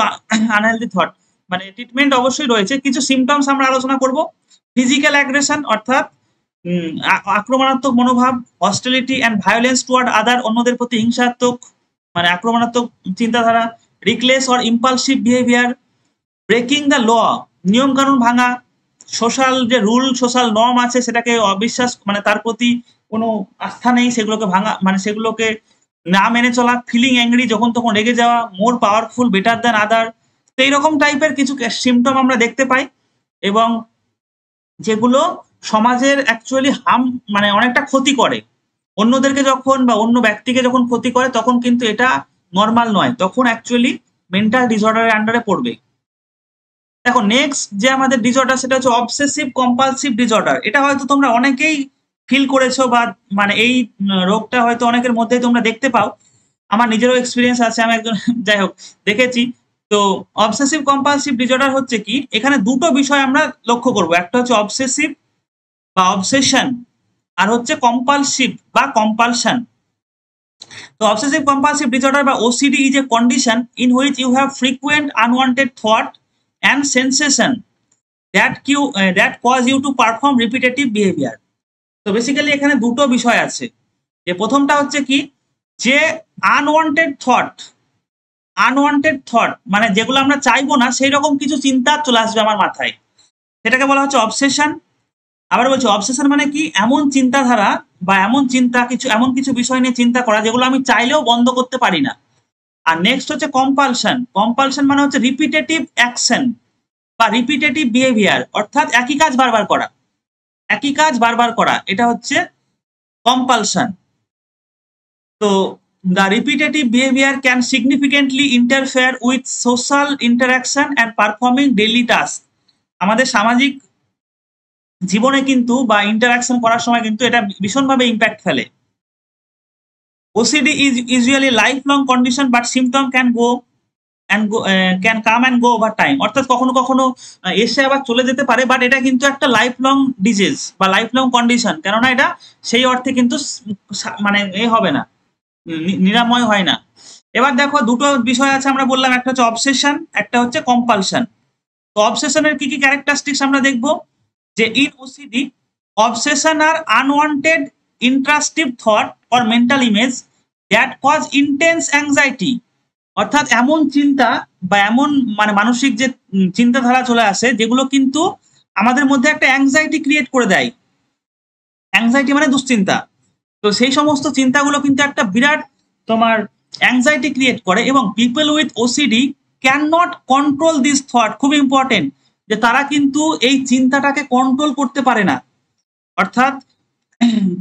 unhealthy thought, মানে ট্রিটমেন্ট অবশ্যই রয়েছে। কিছু সিমটমস আমরা আলোচনা করব। ফিজিক্যাল অ্যাগ্রেশন অর্থাৎ আক্রমণাত্মক মনোভাব, hostility and violence toward other, অন্যদের প্রতি হিংসাত্মক মানে আক্রমণাত্মক চিন্তাধারা, reckless or impulsive behaviour, breaking the law, নিয়ম কানুন ভাঙা, সোশ্যাল যে রুল সোশ্যাল নর্ম আছে সেটাকে অবিশ্বাস মানে তার প্রতি কোনো আস্থা নেই, সেগুলোকে ভাঙা মানে সেগুলোকে না মেনে চলা, ফিলিং অ্যাংরি, যখন তখন রেগে যাওয়া, মোর পাওয়ারফুল বেটার দ্যান আদার। তো এইরকম টাইপের কিছু সিমটম আমরা দেখতে পাই, এবং যেগুলো সমাজের অ্যাকচুয়ালি মানে অনেকটা ক্ষতি করে। অন্যদেরকে যখন বা অন্য ব্যক্তিকে যখন ক্ষতি করে তখন কিন্তু এটা নর্মাল নয়, তখন অ্যাকচুয়ালি মেন্টাল ডিসঅর্ডারের আন্ডারে পড়বে। দেখো নেক্সট যে আমাদের ডিসঅর্ডার সেটা হচ্ছে অবসেসিভ কম্পালসিভ ডিসঅর্ডার। এটা হয়তো তোমরা অনেকেই ফিল করেছো বা মানে এই রোগটা হয়তো অনেকের মধ্যেই তোমরা দেখতে পাও। আমার নিজেরও এক্সপিরিয়েন্স আছে, আমি একজন যাই হোক দেখেছি। তো অবসেসিভ কম্পালসিভ ডিসঅর্ডার হচ্ছে কি, এখানে দুটো বিষয় আমরা লক্ষ্য করব, একটা হচ্ছে অবসেসিভ বা অবসেশন, আর হচ্ছে কম্পালসিভ বা কম্পালশন। তো অবসেসিভ কম্পালসিভ ডিসঅর্ডার বা OCD is a condition in which you have frequent unwanted thought and sensation that cause you to perform repetitive behavior. তো বেসিক্যালি এখানে দুটো বিষয় আছে। যে প্রথমটা হচ্ছে কি, যে আনওয়ান্টেড থট মানে যেগুলো আমরা চাইবো না সেই রকম কিছু চিন্তা চলে আসবে আমার মাথায়, সেটাকে বলা হচ্ছে অবসেশন। আবার বলছি অবসেশন মানে কি, এমন চিন্তাধারা বা এমন কিছু বিষয় নিয়ে চিন্তা করা যেগুলো আমি চাইলেও বন্ধ করতে পারি না। আর নেক্সট হচ্ছে কম্পালশন মানে হচ্ছে রিপিটেটিভ অ্যাকশন বা রিপিটেটিভ বিহেভিয়ার, অর্থাৎ একই কাজ বারবার করা, এটা হচ্ছে কম্পালশন। তো the repetitive behaviour can significantly interfere with social interaction and performing daily task. আমাদের সামাজিক জীবনে কিন্তু বা ইন্টারাকশন করার সময় কিন্তু এটা ভীষণভাবে ইম্প্যাক্ট ফেলে। OCD is usually lifelong condition but symptom can come and go over time, অর্থাৎ কখনো কখনো এসে আবার চলে যেতে পারে, বাট এটা কিন্তু একটা লাইফ লং ডিজিজ বা লাইফ লং কন্ডিশন, কেননা এটা সেই অর্থে কিন্তু মানে হবে না, নিরাময় হয় না। এবার দেখো দুটো বিষয় আছে আমরা বললাম, একটা হচ্ছে অবসেশন, একটা হচ্ছে কম্পালশন। তো অবসেশনের কি কি ক্যারেক্টারিস্টিক্স আমরা দেখবো, যে in OCD obsession are unwanted intrusive thought or mental image that cause intense anxiety, অর্থাৎ এমন চিন্তা বা এমন মানে মানসিক যে চিন্তাধারা চলে আসে যেগুলো কিন্তু আমাদের মধ্যে একটা অ্যাংজাইটি ক্রিয়েট করে দেয়। অ্যাংজাইটি মানে দুশ্চিন্তা। তো সেই সমস্ত চিন্তাগুলো কিন্তু একটা বিরাট তোমার অ্যাংজাইটি ক্রিয়েট করে, এবং people with OCD can not control this thought, খুব ইম্পর্টেন্ট, যে তারা কিন্তু এই চিন্তাটাকে কন্ট্রোল করতে পারে না, অর্থাৎ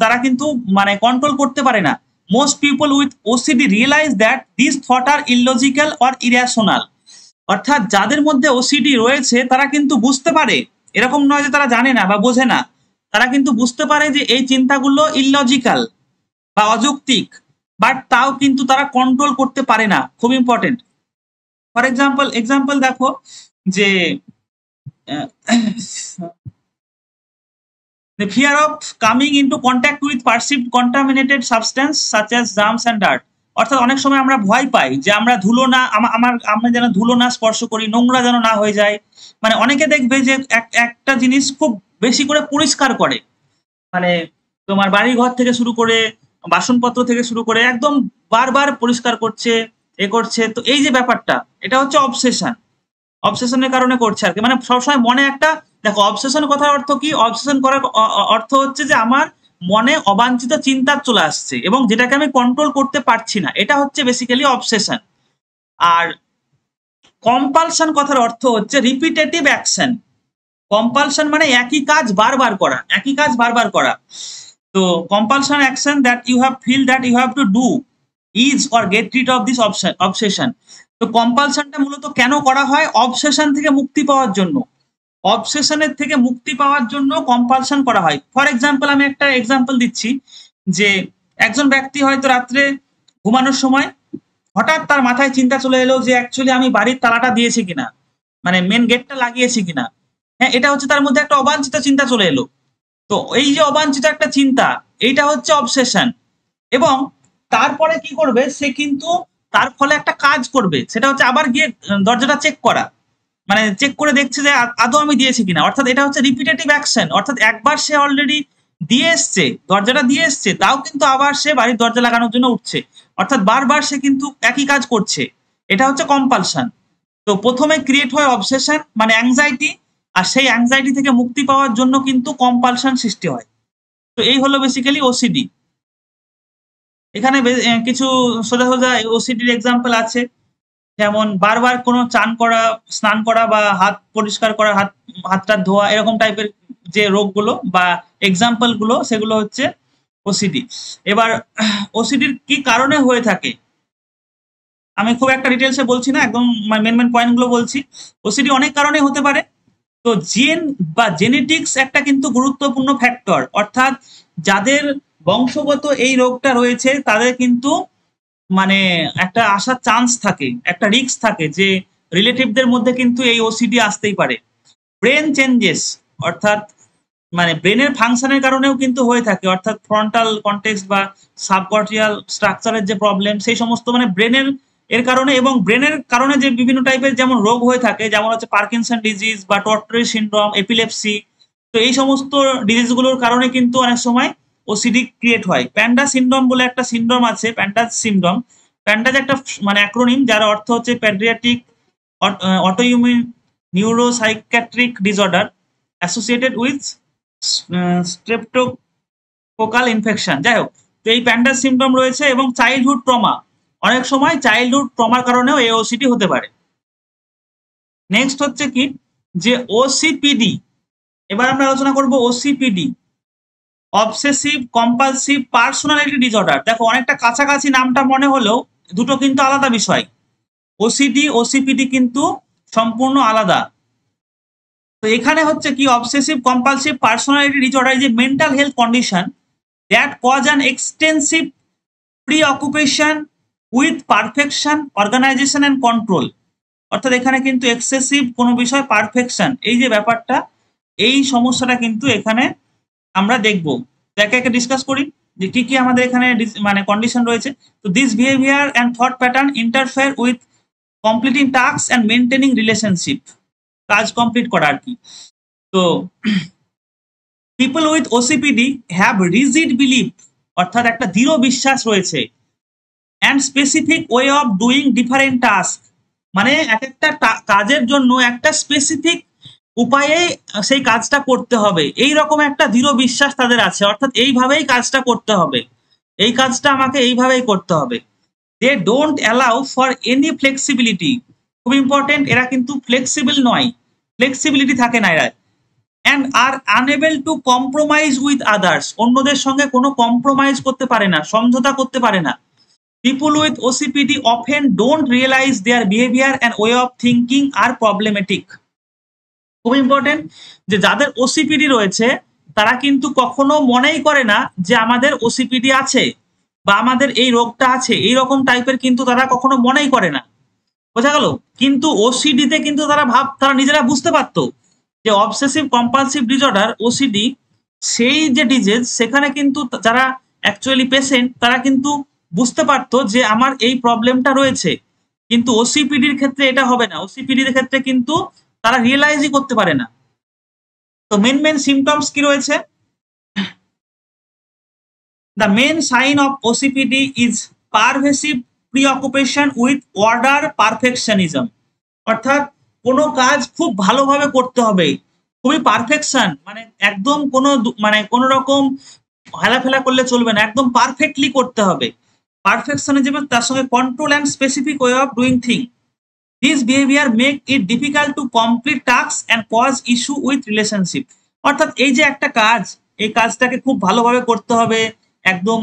তারা কিন্তু মানে কন্ট্রোল করতে পারে না। Most people with OCD realize that these thoughts are illogical or irrational, অর্থাৎ যাদের মধ্যে OCD রয়েছে তারা কিন্তু বুঝতে পারে, এরকম নয় যে তারা জানে না বা বোঝে না, তারা কিন্তু বুঝতে পারে যে এই চিন্তাগুলো ইললজিক্যাল বা অযৌক্তিক, বাট তাও কিন্তু তারা কন্ট্রোল করতে পারে না, খুব ইম্পর্টেন্ট। ফর এক্সাম্পল দেখো যে the fear of coming into contact with perceived contaminated substance such as germs and dirt, অর্থাৎ অনেক সময় আমরা ভয় পাই যে আমরা আমরা যেন ধুলো না স্পর্শ করি, নোংরা যেন না হয়ে যায়। মানে অনেকে দেখবে যে একটা জিনিস খুব বেশি করে পরিষ্কার করে, মানে তোমার বাড়ি ঘর থেকে শুরু করে বাসনপত্র থেকে শুরু করে একদম বারবার পরিষ্কার করছে, করছে। তো এই যে ব্যাপারটা, এটা হচ্ছে অবসেশন। অবসেশনের কারণে করছে আর কি, মানে সবসময় মনে একটা, দেখো অবসেশনের কথার অর্থ কি, অবসেশন করার অর্থ হচ্ছে যে আমার মনে অবাঞ্ছিত চিন্তা চলে আসছে এবং যেটাকে আমি কন্ট্রোল করতে পারছি না, এটা হচ্ছে বেসিক্যালি অবসেশন। আর কম্পালশন কথার অর্থ হচ্ছে রিপিটেটিভ অ্যাকশন। কম্পালশন মানে একই কাজ বারবার করা, একই কাজ বারবার করা। তো compulsion action that you have feel that you have to do is or get rid of this obsession. তো কম্পালশনটা মূলত কেন করা হয়? অবসেশন থেকে মুক্তি পাওয়ার জন্য। অবসেশনের থেকে মুক্তি পাওয়ার জন্য কম্পালশন করা হয়। ফর এক্সাম্পল, আমি একটা এক্সাম্পল দিচ্ছি যে একজন ব্যক্তি হয়তো রাত্রে ঘুমানোর সময় হঠাৎ তার মাথায় চিন্তা চলে এলো যে অ্যাকচুয়ালি আমি বাড়ির তালাটা দিয়েছি কিনা, মানে মেন গেটটা লাগিয়েছি কিনা। হ্যাঁ, এটা হচ্ছে তার মধ্যে একটা অবাঞ্ছিত চিন্তা চলে এলো। তো এই যে অবাঞ্ছিত একটা চিন্তা, এইটা হচ্ছে অবসেশন। এবং তারপরে কি করবে, সে কিন্তু তার ফলে একটা কাজ করবে, সেটা হচ্ছে আবার গিয়ে দরজাটা চেক করা, মানে চেক করে দেখছে যে আদৌ আমি দিয়েছি কিনা। অর্থাৎ এটা হচ্ছে রিপিটেটিভ অ্যাকশন, অর্থাৎ একবার সে অলরেডি দিয়ে এসছে, দরজাটা দিয়ে এসছে, তাও কিন্তু আবার সে বাড়ির দরজা লাগানোর জন্য উঠছে, অর্থাৎ বারবার সে কিন্তু একই কাজ করছে। এটা হচ্ছে কম্পালশন। তো প্রথমে ক্রিয়েট হয় অবসেশন মানে অ্যাংজাইটি, আর সেই অ্যাংজাইটি থেকে মুক্তি পাওয়ার জন্য কিন্তু কম্পালশন সৃষ্টি হয়। তো এই হলো বেসিক্যালি ওসিডি। এখানে কিছু সোজা সোজা ওসিডির এক্সাম্পল আছে, যেমন বারবার কোনো চান করা, স্নান করা বা হাত পরিষ্কার করা, হাতটা ধোয়া, এরকম টাইপের যে রোগগুলো বা এক্সাম্পল গুলো, সেগুলো হচ্ছে ওসিডি। এবার ওসিডির কি কারণে হয়ে থাকে আমি খুব একটা ডিটেলসে বলছি না, একদম মেন মেন পয়েন্ট গুলো বলছি। ওসিডি অনেক কারণে হতে পারে। তো জিন বা জেনেটিক্স একটা কিন্তু গুরুত্বপূর্ণ ফ্যাক্টর, অর্থাৎ যাদের বংশগত এই রোগটা রয়েছে তাদের কিন্তু মানে একটা আসার চান্স থাকে, একটা রিস্ক থাকে যে রিলেটিভদের মধ্যে কিন্তু এই ওসিডি আসতেই পারে। ব্রেন চেঞ্জেস, অর্থাৎ মানে ব্রেনের ফাংশনের কারণেও কিন্তু হয়ে থাকে, অর্থাৎ ফ্রন্টাল কনটেক্সট বা সাবকর্টিয়াল স্ট্রাকচারের যে প্রবলেম, সেই সমস্ত মানে ব্রেনের এর কারণে, এবং ব্রেনের কারণে যে বিভিন্ন টাইপের যেমন রোগ হয়ে থাকে, যেমন হচ্ছে পার্কিনসন ডিজিজ বা টর্টরি সিনড্রোম, এপিলেপসি। তো এই সমস্ত ডিজিজগুলোর কারণে কিন্তু অনেক সময় ওসিডি ক্রিয়েট হয়। প্যান্ডা সিনড্রোম বলে একটা সিনড্রোম আছে, প্যান্ডাস সিনড্রোম। প্যান্ডাস একটা মানে অ্যাক্রোনিম যার অর্থ হচ্ছে প্যাডিয়াট্রিক autoimmune neuropsychiatric disorder associated with streptococcal infection. যাই হোক, তো এই প্যান্ডাস সিমটম রয়েছে, এবং চাইল্ডহুড ট্রমা, অনেক সময় চাইল্ডহুড ট্রমার কারণেও এই ওসিডি হতে পারে। নেক্সট হচ্ছে কি যে ওসিপিডি। এবার আমরা আলোচনা করব ওসিপিডি, অবসেসিভ কম্পালসিভ পার্সোনালিটি ডিসঅর্ডার। দেখো অনেকটা কাছাকাছি নামটা মনে হলেও দুটো কিন্তু আলাদা বিষয়। ওসিডি ওসিপিডি কিন্তু সম্পূর্ণ আলাদা। তো এখানে হচ্ছে কি obsessive compulsive personality disorder is a mental health condition that cause an extensive preoccupation with perfection, organisation and control. অর্থাৎ এখানে কিন্তু এক্সেসিভ কোনো বিষয়, পারফেকশন, এই যে ব্যাপারটা, এই সমস্যাটা কিন্তু এখানে আমরা দেখবো। একে একে ডিসকাস করি যে কি কি আমাদের এখানে মানে কন্ডিশন রয়েছে। তো this behaviour and thought pattern interfere with completing task and maintaining relationship, কাজ কমপ্লিট করা আর কি। তো people with OCPD have rigid believe, অর্থাৎ একটা দৃঢ় বিশ্বাস রয়েছে, and specific way of doing different task, মানে এক একটা কাজের জন্য একটা স্পেসিফিক উপায়ে সেই কাজটা করতে হবে, এই রকম একটা দৃঢ় বিশ্বাস তাদের আছে। অর্থাৎ এইভাবেই কাজটা করতে হবে, এই কাজটা আমাকে এইভাবেই করতে হবে। They don't allow for any flexibility, খুব ইম্পর্টেন্ট, এরা কিন্তু ফ্লেক্সিবল নয়, ফ্লেক্সিবিলিটি থাকে না এরা। And are unable to compromise with others, অন্যদের সঙ্গে কোনো কম্প্রোমাইজ করতে পারে না, সমঝোতা করতে পারে না। People with OCPD often don't realise their behaviour and way of thinking are problematic. খুব ইম্পর্টেন্ট যে যাদের ওসিপিডি রয়েছে তারা কিন্তু কখনো মনেই করে না যে আমাদের ওসিপিডি আছে বা আমাদের এই রোগটা আছে, এইরকম টাইপের কিন্তু তারা কখনো মনেই করে না। বোঝা গেল? কিন্তু ওসিডিতে কিন্তু তারা নিজেরা বুঝতে পারতো যে অবসেসিভ কম্পালসিভ ডিসঅর্ডার ওসিডি সেই যে ডিজিজ, সেখানে কিন্তু যারা অ্যাকচুয়ালি পেশেন্ট তারা কিন্তু বুঝতে পারতো যে আমার এই প্রবলেমটা রয়েছে। কিন্তু ওসিপিডির ক্ষেত্রে এটা হবে না, ওসিপিডির ক্ষেত্রে কিন্তু তারা রিয়েলাইজই করতে পারে না। তো মেন মেন সিমটমস কি রয়েছে? The main sign of OCPD is pervasive preoccupation with order perfectionism, অর্থাৎ কোনো কাজ খুব ভালোভাবে করতে হবে, খুবই পারফেকশন, মানে একদম মানে কোনো রকম হেলাফেলা করলে চলবে না, একদম পারফেক্টলি করতে হবে। পারফেকশনিজম তার সঙ্গে control and specific way of doing thing. This behaviour make it difficult to complete task and cause issue with relationship. অর্থাৎ এই যে একটা কাজ, এই কাজটাকে খুব ভালোভাবে করতে হবে, একদম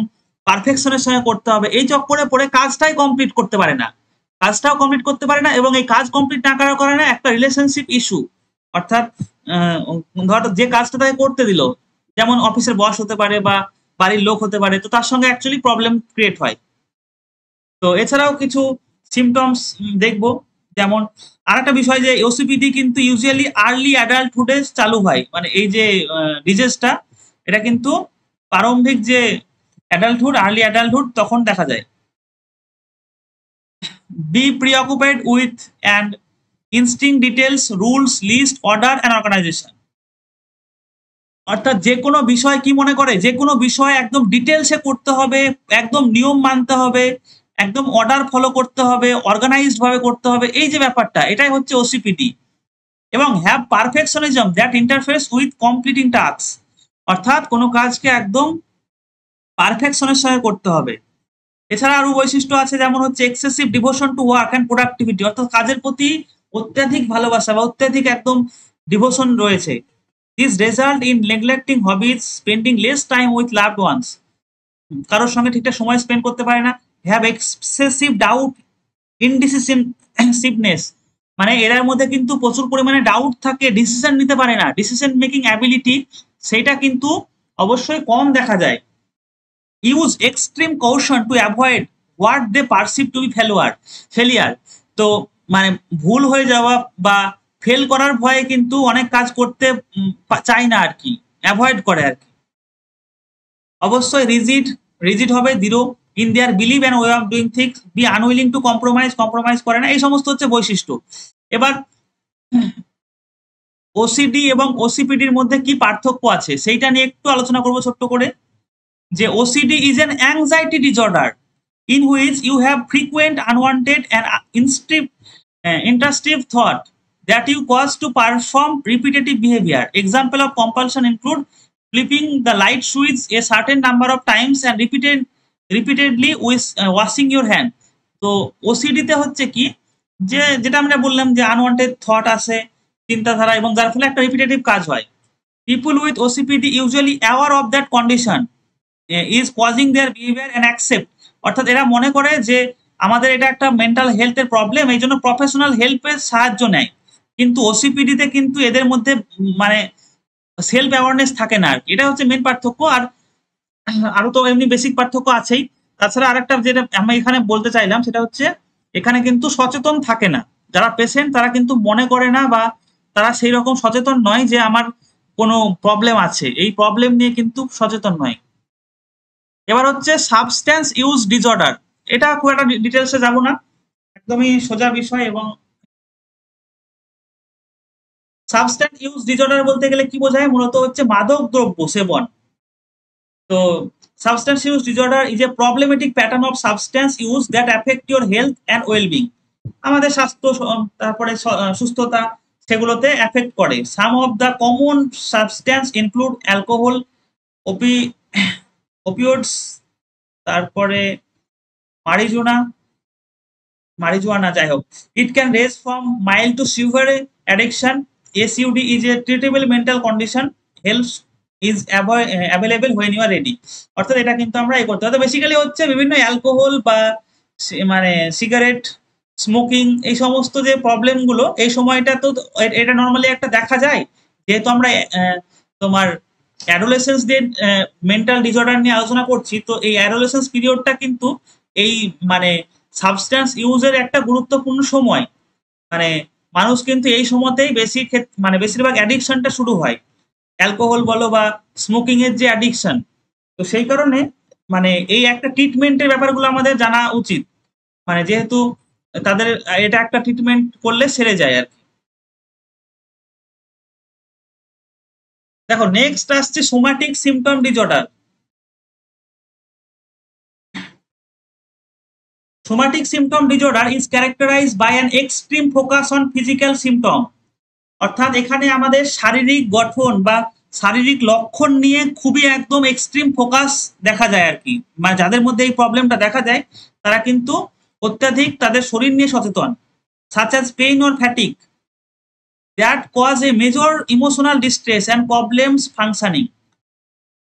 পারফেকশনের সঙ্গে করতে হবে, এই চক্করে পড়ে কাজটাই কমপ্লিট করতে পারে না, কাজটাও কমপ্লিট করতে পারে না, এবং এই কাজ কমপ্লিট না করার কারণে একটা রিলেশনশিপ ইস্যু, অর্থাৎ ধর যে কাজটা তাকে করতে দিল, যেমন অফিসের বস হতে পারে বা বাড়ির লোক হতে পারে, তো তার সঙ্গে অ্যাকচুয়ালি প্রবলেম ক্রিয়েট হয়। তো এছাড়াও কিছু সিমটমস দেখবো, যেমন আরেকটা বিষয় যে ওসিপিডি কিন্তু ইউজুয়ালি আর্লি অ্যাডাল্টহুডে চালু হয়, মানে এই যে ডিজিজটা, এটা কিন্তু প্রারম্ভিক যে অ্যাডাল্টহুড, আর্লি অ্যাডাল্টহুড তখন দেখা যায়। Be preoccupied with and instinct details, rules, list, order and organisation. অর্থাৎ যে কোনো বিষয় কি মনে করে, যে কোনো বিষয় একদম ডিটেলসে করতে হবে, একদম নিয়ম মানতে হবে, একদম অর্ডার ফলো করতে হবে, অর্গানাইজড ভাবে করতে হবে, এই যে ব্যাপারটা, এটাই হচ্ছে ওসিপিডি। এবং have perfectionism that interface with completing task. অর্থাৎ কোনো কাজকে একদম পারফেকশনের সঙ্গে করতে হবে। এছাড়া আরো বৈশিষ্ট্য আছে, যেমন হচ্ছে excessive devotion to work and productivity, অর্থাৎ কাজের প্রতি অত্যাধিক ভালোবাসা বা অত্যাধিক একদম ডিভোশন রয়েছে। This result in neglecting hobbies, spending less time with loved ones, কারোর সঙ্গে ঠিকঠাক সময় স্পেন্ড করতে পারে না। হ্যাভ এক্সেসিভ ডাউট, ইনডিসিশনসিভনেস, মানে এরার মধ্যে কিন্তু প্রচুর পরিমাণে ডাউট থাকে, ডিসিশন নিতে পারে না, ডিসিশন মেকিং অ্যাবিলিটি সেটা কিন্তু অবশ্যই কম দেখা যায়। Use extreme caution to avoid what they perceive to be failure, তো মানে ভুল হয়ে যাওয়া বা ফেল করার ভয়ে কিন্তু অনেক কাজ করতে চায় না আর কি, অ্যাভয়েড করে আর কি। অবশ্যই রিজিড হবে, দৃঢ় in their believe and way of doing things, be unwilling to compromise করে না, এই সমস্ত হচ্ছে বৈশিষ্ট্য। এবার ওসিডি এবং ওসিপিডির মধ্যে কি পার্থক্য আছে সেইটা নিয়ে একটু আলোচনা করবো ছোট্ট করে। যে OCD is an anxiety disorder in which you have frequent unwanted and intrusive thought that you cause to perform repetitive behavior. Example of compulsion include flipping the light switch a certain number of times and repeatedly with washing your hand. তো ওসিডিতে হচ্ছে কি, যে যেটা আমরা বললাম যে unwanted thought আসে, চিন্তাধারা, এবং যার ফলে একটা রিপিটেটিভ কাজ হয়। People with OCPD usually aware of that condition is causing their behaviour and accept, অর্থাৎ এরা মনে করে যে আমাদের এটা একটা মেন্টাল হেলথের প্রবলেম, এই জন্য প্রফেশনাল হেল্পের সাহায্য নেয়। কিন্তু ওসিপিডিতে কিন্তু এদের মধ্যে মানে সেলফ অ্যাওয়ারনেস থাকে না আর কি, এটা হচ্ছে মেন পার্থক্য। আর আরো তো এমনি বেসিক পার্থক্য আছেই। তাছাড়া আরেকটা যেটা আমি এখানে বলতে চাইলাম সেটা হচ্ছে এখানে কিন্তু সচেতন থাকে না, যারা পেশেন্ট তারা কিন্তু মনে করে না বা তারা সেই রকম সচেতন নয় যে আমার কোনো প্রবলেম আছে, এই প্রবলেম নিয়ে কিন্তু সচেতন নয়। এবার হচ্ছে সাবস্ট্যান্স ইউজ ডিসঅর্ডার, এটা খুব একটা ডিটেলসে যাব না, একদমই সোজা বিষয়। এবং সাবস্ট্যান্স ইউজ ডিসঅর্ডার বলতে গেলে কি বোঝায়, মূলত হচ্ছে মাদক দ্রব্য সেবন। তো substance use disorder is a problematic pattern of substance use that affect your health and wellbeing, আমাদের স্বাস্থ্য তারপরে সুস্থতা সেগুলোতে অ্যাফেক্ট করে। Some of the common substance include alcohol, opioids, তারপরে মারিজুয়ানা, যাই হোক। It can range from mild to severe addiction. SUD is a treatable mental condition, help is available when you are ready. অর্থাৎ এটা কিন্তু আমরা এই করতে হবে। বেসিক্যালি হচ্ছে বিভিন্ন অ্যালকোহল বা মানে সিগারেট, স্মোকিং, এই সমস্ত যে প্রবলেমগুলো এই সময়টা তো এটা নর্মালি একটা দেখা যায়, যেহেতু আমরা তোমার অ্যাডোলেসেন্সদের মেন্টাল ডিসঅর্ডার নিয়ে আলোচনা করছি, তো এই অ্যাডোলেসেন্স পিরিয়ডটা কিন্তু এই মানে সাবস্ট্যান্স ইউজের একটা গুরুত্বপূর্ণ সময়। মানে মানুষ কিন্তু এই সময়তেই মানে বেশিরভাগ অ্যাডিকশনটা শুরু হয়, অ্যালকোহল বলো বা স্মোকিং এর যে অ্যাডিকশন। তো সেই কারণে মানে এই একটা ট্রিটমেন্টের ব্যাপারগুলো আমাদের জানা উচিত, মানে যেহেতু তাদের এটা একটা ট্রিটমেন্ট করলে সেরে যায় আর কি। দেখো নেক্সট আসছে somatic symptom disorder. Somatic symptom disorder is characterized by an extreme focus on physical symptom. অর্থাৎ এখানে আমাদের শারীরিক গঠন বা শারীরিক লক্ষণ নিয়ে খুবই একদম এক্সট্রিম ফোকাস দেখা যায় আর কি। মানে যাদের মধ্যে এই প্রবলেমটা দেখা যায় তারা কিন্তু অত্যাধিক তাদের শরীর নিয়ে সচেতন। Such as pain or fatigue that cause a major emotional distress and problems functioning.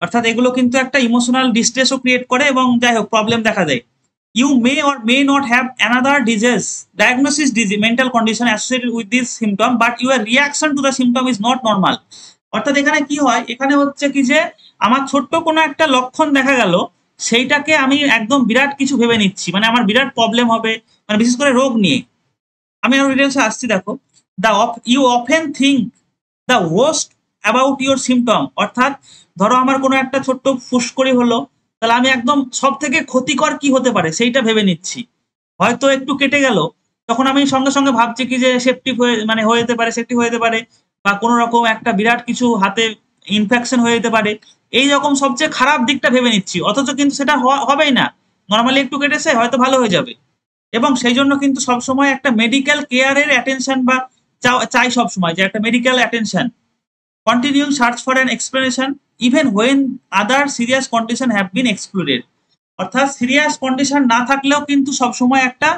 অর্থাৎ এগুলো কিন্তু একটা ইমোশনাল ডিস্ট্রেসও ক্রিয়েট করে এবং যাই হোক প্রবলেম দেখা যায়। You may or may not have another disease, diagnosis disease, mental condition associated with this symptom, but your reaction to the symptom is not normal. অর্থাৎ এখানে কি হয়, এখানে হচ্ছে কি যে আমার ছোট্ট কোনো একটা লক্ষণ দেখা গেল, সেইটাকে আমি একদম বিরাট কিছু ভেবে নিচ্ছি, মানে আমার বিরাট প্রবলেম হবে, মানে বিশেষ করে রোগ নিয়ে। আমি আরো ডিটেলসে আসছি, দেখো you often think the worst about your symptom. অর্থাৎ ধরো আমার কোনো একটা ছোট্ট ফুসকড়ি হলো, তাহলে আমি একদম সব থেকে ক্ষতিকর কি হতে পারে সেইটা ভেবে নিচ্ছি। হয়তো একটু কেটে গেল, তখন আমি সঙ্গে সঙ্গে ভাবছি কি যে সেপটিক হয়ে মানে হয়ে যেতে পারে, সেপটিক হয়ে যেতে পারে, বা কোনো রকম একটা বিরাট কিছু হাতে ইনফেকশন হয়ে যেতে পারে, এই রকম সবচেয়ে খারাপ দিকটা ভেবে নিচ্ছি। অথচ কিন্তু সেটা হবেই না, নর্মালি একটু কেটেছে হয়তো ভালো হয়ে যাবে। এবং সেই জন্য কিন্তু সবসময় একটা মেডিকেল কেয়ারের অ্যাটেনশন বা চাই সবসময় যে একটা medical attention. Continuing search for an explanation even when other serious condition have been excluded. অর্থাৎ সিরিয়াস কন্ডিশন না থাকলেও কিন্তু সবসময় একটা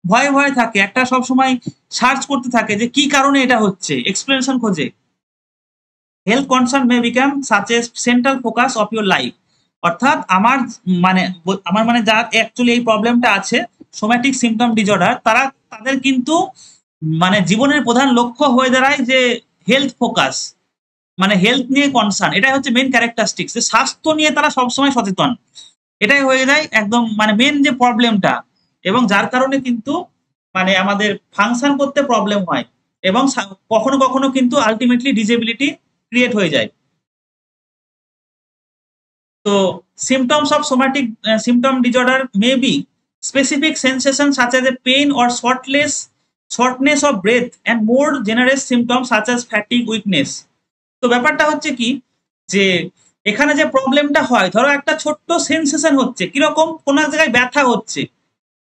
ভয় ভয় থাকে, একটা সবসময় সার্চ করতে থাকে যে কি কারণে এটা হচ্ছে, এক্সপ্লেনেশন খোঁজে। Health concern May become such a central focus of your life. অর্থাৎ আমার মানে যার অ্যাকচুয়ালি এই প্রবলেমটা আছে, সোম্যাটিক সিমটম ডিজর্ডার, তাদের কিন্তু মানে জীবনের প্রধান লক্ষ্য হয়ে দাঁড়ায় যে হেলথ ফোকাস, মানে হেলথ নিয়ে কনসার্ন। এটাই হচ্ছে মেন ক্যারেক্টারিস্টিক্স, যে স্বাস্থ্য নিয়ে তারা সবসময় সচেতন। এটাই হয়ে যায় একদম মানে মেন যে প্রবলেমটা, এবং যার কারণে কিন্তু মানে আমাদের ফাংশন করতে প্রবলেম হয়, এবং কখনো কখনো কিন্তু আলটিমেটলি ডিসেবিলিটি ক্রিয়েট হয়ে যায়। তো symptoms of somatic symptom disorder may be specific sensations such as a pain or shortness of breath, and more generous symptoms such as fatigue, weakness. তো ব্যাপারটা হচ্ছে কি যে এখানে যে প্রবলেমটা হয়, ধরো একটা ছোট্ট সেন্সেশন হচ্ছে, কিরকম কোনো এক জায়গায় ব্যথা হচ্ছে,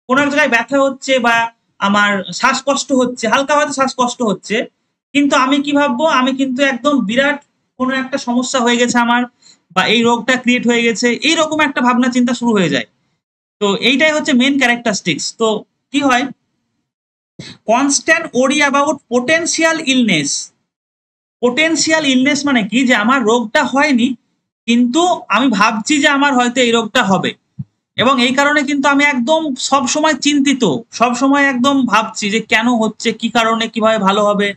কোনো এক জায়গায় ব্যথা হচ্ছে, বা আমার শ্বাসকষ্ট হচ্ছে, হালকা হয়তো শ্বাসকষ্ট হচ্ছে, কিন্তু আমি কি ভাববো, আমি কিন্তু একদম বিরাট কোনো একটা সমস্যা হয়ে গেছে আমার, বা এই রোগটা ক্রিয়েট হয়ে গেছে, এইরকম একটা ভাবনা চিন্তা শুরু হয়ে যায়। তো এইটাই হচ্ছে মেন ক্যারেক্টারিস্টিক্স। তো কি হয়, কনস্ট্যান্ট ওরি about potential illness. Potential illness মানে কি, যে আমার রোগটা হয়নি কিন্তু আমি ভাবছি যে আমার হয়তো এই রোগটা হবে, এবং এই কারণে কিন্তু আমি একদম সব সময় চিন্তিত, সব সময় একদম ভাবছি যে কেন হচ্ছে, কি কারণে, কিভাবে ভালো হবে,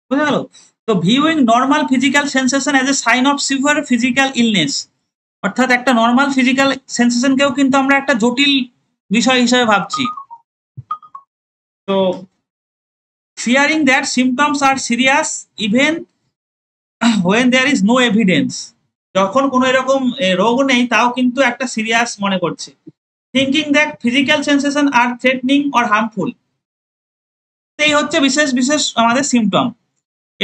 বুঝা গেল? তো viewing normal physical sensation as a sign of severe physical illness. অর্থাৎ একটা নর্মাল ফিজিক্যাল সেন্সেশনকেও কিন্তু আমরা একটা জটিল বিষয় হিসেবে ভাবছি। তো fearing that symptoms are serious even when there is no evidence, যখন কোনো এরকম রোগ নেই তাও কিন্তু একটা সিরিয়াস মনে করছে। Thinking that physical sensation are threatening or harmful. এই হচ্ছে বিশেষ বিশেষ আমাদের সিমটম।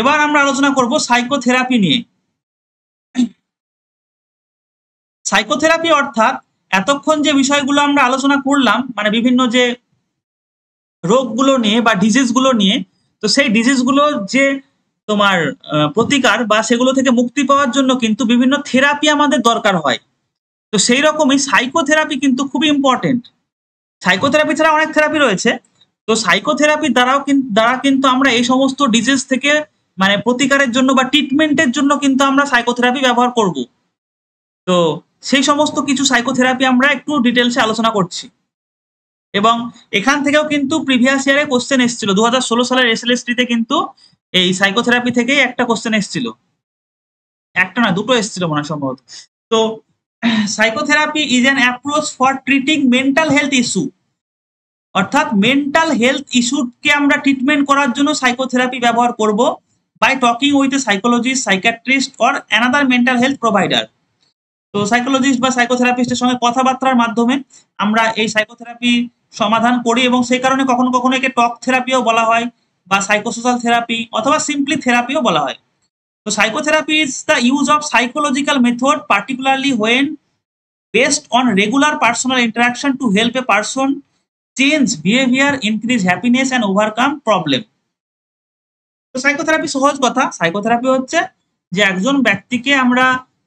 এবার আমরা আলোচনা করব সাইকোথেরাপি নিয়ে। সাইকোথেরাপি অর্থাৎ এতক্ষণ যে বিষয়গুলো আমরা আলোচনা করলাম, মানে বিভিন্ন যে রোগগুলো নিয়ে বা ডিজিজগুলো নিয়ে, তো সেই ডিজিজগুলো যে তোমার প্রতিকার বা সেগুলো থেকে মুক্তি পাওয়ার জন্য কিন্তু বিভিন্ন থেরাপি আমাদের দরকার হয়। তো সেই রকমই সাইকোথেরাপি কিন্তু খুবই ইম্পর্টেন্ট। সাইকোথেরাপি ছাড়া অনেক থেরাপি রয়েছে, তো সাইকোথেরাপির দ্বারা কিন্তু আমরা এই সমস্ত ডিজিজ থেকে মানে প্রতিকারের জন্য বা ট্রিটমেন্টের জন্য কিন্তু আমরা সাইকোথেরাপি ব্যবহার করব। তো সেই সমস্ত কিছু সাইকোথেরাপি আমরা একটু ডিটেলসে আলোচনা করছি, এবং এখান থেকেও কিন্তু প্রিভিয়াস ইয়ারে কোশ্চেন এসেছিল। 2016 সালের এসএলএসটি-তে কিন্তু এই সাইকোথেরাপি থেকেই একটা কোশ্চেন এসেছিল, একটা না দুটো এসেছিল মনে হয় সম্ভবত। তো psychotherapy is an approach for treating mental health issue. অর্থাৎ মেন্টাল হেলথ ইস্যুকে আমরা ট্রিটমেন্ট করার জন্য সাইকোথেরাপি ব্যবহার করব by talking with a psychologist, psychiatrist or another mental health provider. তো সাইকোলজিস্ট বা সাইকোথেরাপিস্টের সঙ্গে কথাবার্তার মাধ্যমে আমরা এই সাইকোথেরাপি সমাধান করি, এবং সেই কারণে কখনো কখনো একে টক থেরাপিও বলা হয়, বা সাইকোসোশ্যাল থেরাপি অথবা সিম্পলি থেরাপিও বলা হয়। তো psychotherapy is the use of psychological method particularly when based on regular personal interaction to help a person change behaviour, increase happiness and overcome problem. তো সাইকোথেরাপি সহজ কথা, সাইকোথেরাপি হচ্ছে যে একজন ব্যক্তিকে আমরা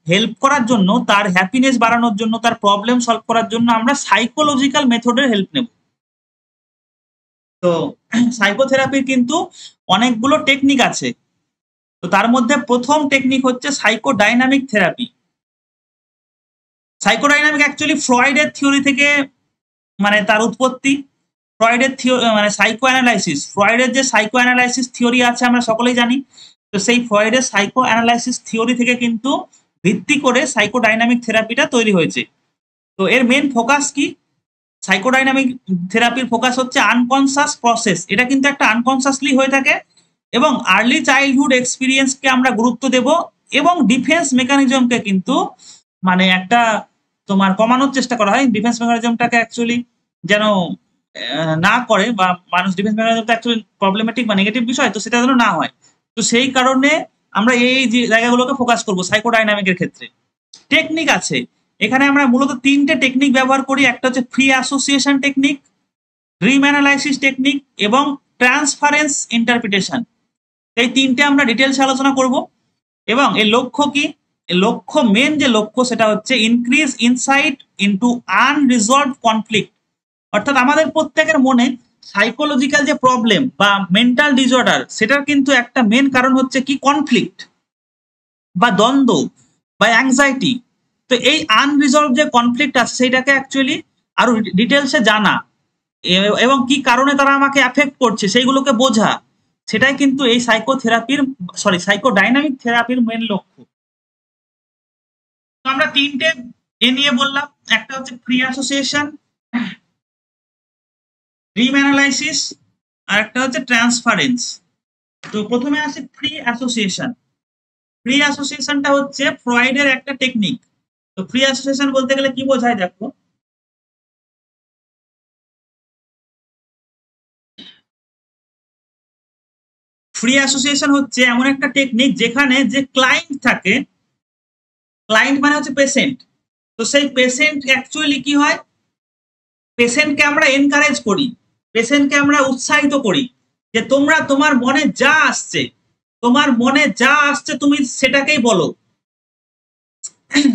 হেল্প করার জন্য, তার হ্যাপিনেস বাড়ানোর জন্য, তার প্রবলেম সলভ করার জন্য আমরা সাইকোলজিক্যাল মেথডের হেল্প নেব। তো সাইকোথেরাপির কিন্তু অনেকগুলো টেকনিক আছে। তো তার মধ্যে প্রথম টেকনিক হচ্ছে সাইকোডাইনামিক থেরাপি। সাইকোডাইনামিক অ্যাকচুয়ালি ফ্রয়েডের থিওরি থেকে মানে তার উৎপত্তি। ফ্রয়েডের মানে সাইকো অ্যানালাইসিস, ফ্রয়েডের যে সাইকো অ্যানালাইসিস থিওরি আছে আমরা সকলেই জানি। তো সেই ফ্রয়েডের সাইকো অ্যানালাইসিস থিওরি থেকে কিন্তু ভিত্তি করে সাইকোডাইনামিক থেরাপিটা তৈরি হয়েছে। তো এর মেন ফোকাস কি? সাইকোডাইনামিক থেরাপির ফোকাস হচ্ছে আনকনসাস প্রসেস। এটা কিন্তু একটা আনকনসাসলি হয়ে থাকে, এবং আর্লি চাইল্ডহুড এক্সপিরিয়েন্সকে আমরা গুরুত্ব দেব, এবং ডিফেন্স মেকানিজমকে কিন্তু মানে একটা তোমার কমানোর চেষ্টা করা হয়। ডিফেন্স মেকানিজমটাকে অ্যাকচুয়ালি যেন না করে, বা মানুষ ডিফেন্স মেকানিজমটা অ্যাকচুয়ালি প্রবলেমেটিক বা নেগেটিভ বিষয়, তো সেটা যেন না হয়। তো সেই কারণে আমরা এই যে জায়গাগুলোকে ফোকাস করবো সাইকোডাইনামিকের ক্ষেত্রে। টেকনিক আছে এখানে, আমরা মূলত তিনটে টেকনিক ব্যবহার করি। একটা হচ্ছে free association technique, dream analysis technique এবং ট্রান্সফারেন্স ইন্টারপ্রিটেশন। এই তিনটে আমরা ডিটেলস আলোচনা করব। এবং এর লক্ষ্য কি? এর লক্ষ্য, মেন যে লক্ষ্য সেটা হচ্ছে increase insight into unresolved conflict. অর্থাৎ আমাদের প্রত্যেকের মনে সাইকোলজিক্যাল যে প্রবলেম বা মেন্টাল ডিসঅর্ডার, সেটার কিন্তু একটা মেন কারণ হচ্ছে কি? কনফ্লিক্ট বা দ্বন্দ্ব বা অ্যাংজাইটি। তো এই আনরিজলভ যে কনফ্লিক্ট আছে সেইটাকে অ্যাকচুয়ালি আরো ডিটেলসে জানা, এবং কি কারণে তারা আমাকে অ্যাফেক্ট করছে সেইগুলোকে বোঝা, সেটাই কিন্তু এই সাইকোডাইনামিক থেরাপির মেন লক্ষ্য। তো আমরা তিনটে নিয়ে বললাম, একটা হচ্ছে ফ্রি অ্যাসোসিয়েশন, ড্রিম অ্যানালাইসিস, আর একটা হচ্ছে ট্রান্সফারেন্স। তো প্রথমে আসে ফ্রি অ্যাসোসিয়েশন। ফ্রি অ্যাসোসিয়েশনটা হচ্ছে ফ্রয়েডের একটা টেকনিক। তো ফ্রি অ্যাসোসিয়েশন বলতে গেলে কি বোঝায় দেখো। ফ্রি অ্যাসোসিয়েশন হচ্ছে এমন একটা টেকনিক যেখানে যে ক্লায়েন্ট থাকে, ক্লায়েন্ট মানে হচ্ছে পেশেন্ট। তো সেই পেশেন্ট অ্যাকচুয়ালি কি হয়, পেশেন্টকে আমরা এনকারেজ করি, পেশেন্টকে আমরা উৎসাহিত করি যে তোমরা তোমার মনে যা আসছে, তোমার মনে যা আসছে তুমি সেটাকেই বলো।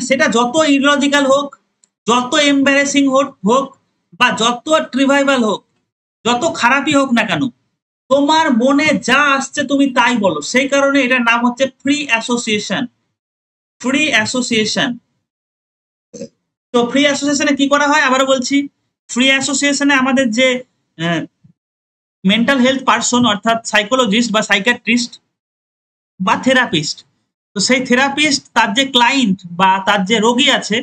সেটা যত ইলজিক্যাল হোক, যত এম্বারেসিং হোক বা যত ট্রিভাইভাল হোক, যত খারাপই হোক না কেন, তোমার মনে যা আসছে তুমি তাই বলো। সেই কারণে এটার নাম হচ্ছে ফ্রি অ্যাসোসিয়েশন। Free association. তো ফ্রি অ্যাসোসিয়েশনে কি করা হয় আবারও বলছি, ফ্রি অ্যাসোসিয়েশনে আমাদের যে মেন্টাল হেলথ পার্সন, অর্থাৎ সাইকোলজিস্ট বা সাইকিয়াট্রিস্ট বা থেরাপিস্ট, তো সেই থেরাপিস্ট তার যে ক্লায়েন্ট বা তার যে রোগী আছে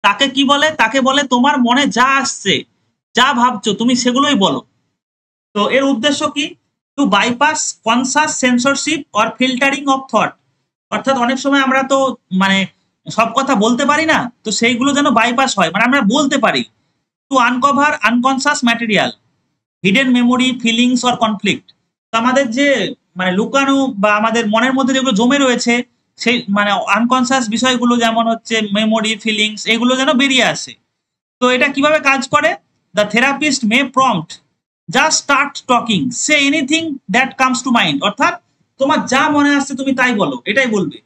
তাকে কি বলে? তাকে বলে তোমার মনে যা আসছে, যা ভাবছো তুমি সেগুলোই বলো। তো এর উদ্দেশ্য কি? Two bypass conscious censorship or filtering of thought. অর্থাৎ অনেক সময় আমরা তো মানে সব কথা বলতে পারি না, তো সেইগুলো যেন বাইপাস হয়, মানে আমরা বলতে পারি। To uncover unconscious material, hidden memory, feelings or conflict. তো আমাদের যে মানে লুকানো বা আমাদের মনের মধ্যে যেগুলো জমে রয়েছে, সেই মানে আনকনসাস বিষয়গুলো, যেমন হচ্ছে মেমোরি, ফিলিংস, এগুলো যেন বেরিয়ে আসে। তো এটা কিভাবে কাজ করে? The therapist May prompt, just start talking, say anything that comes to mind. অর্থাৎ তোমার যা মনে আসছে তুমি তাই বলো, এটাই বলবে।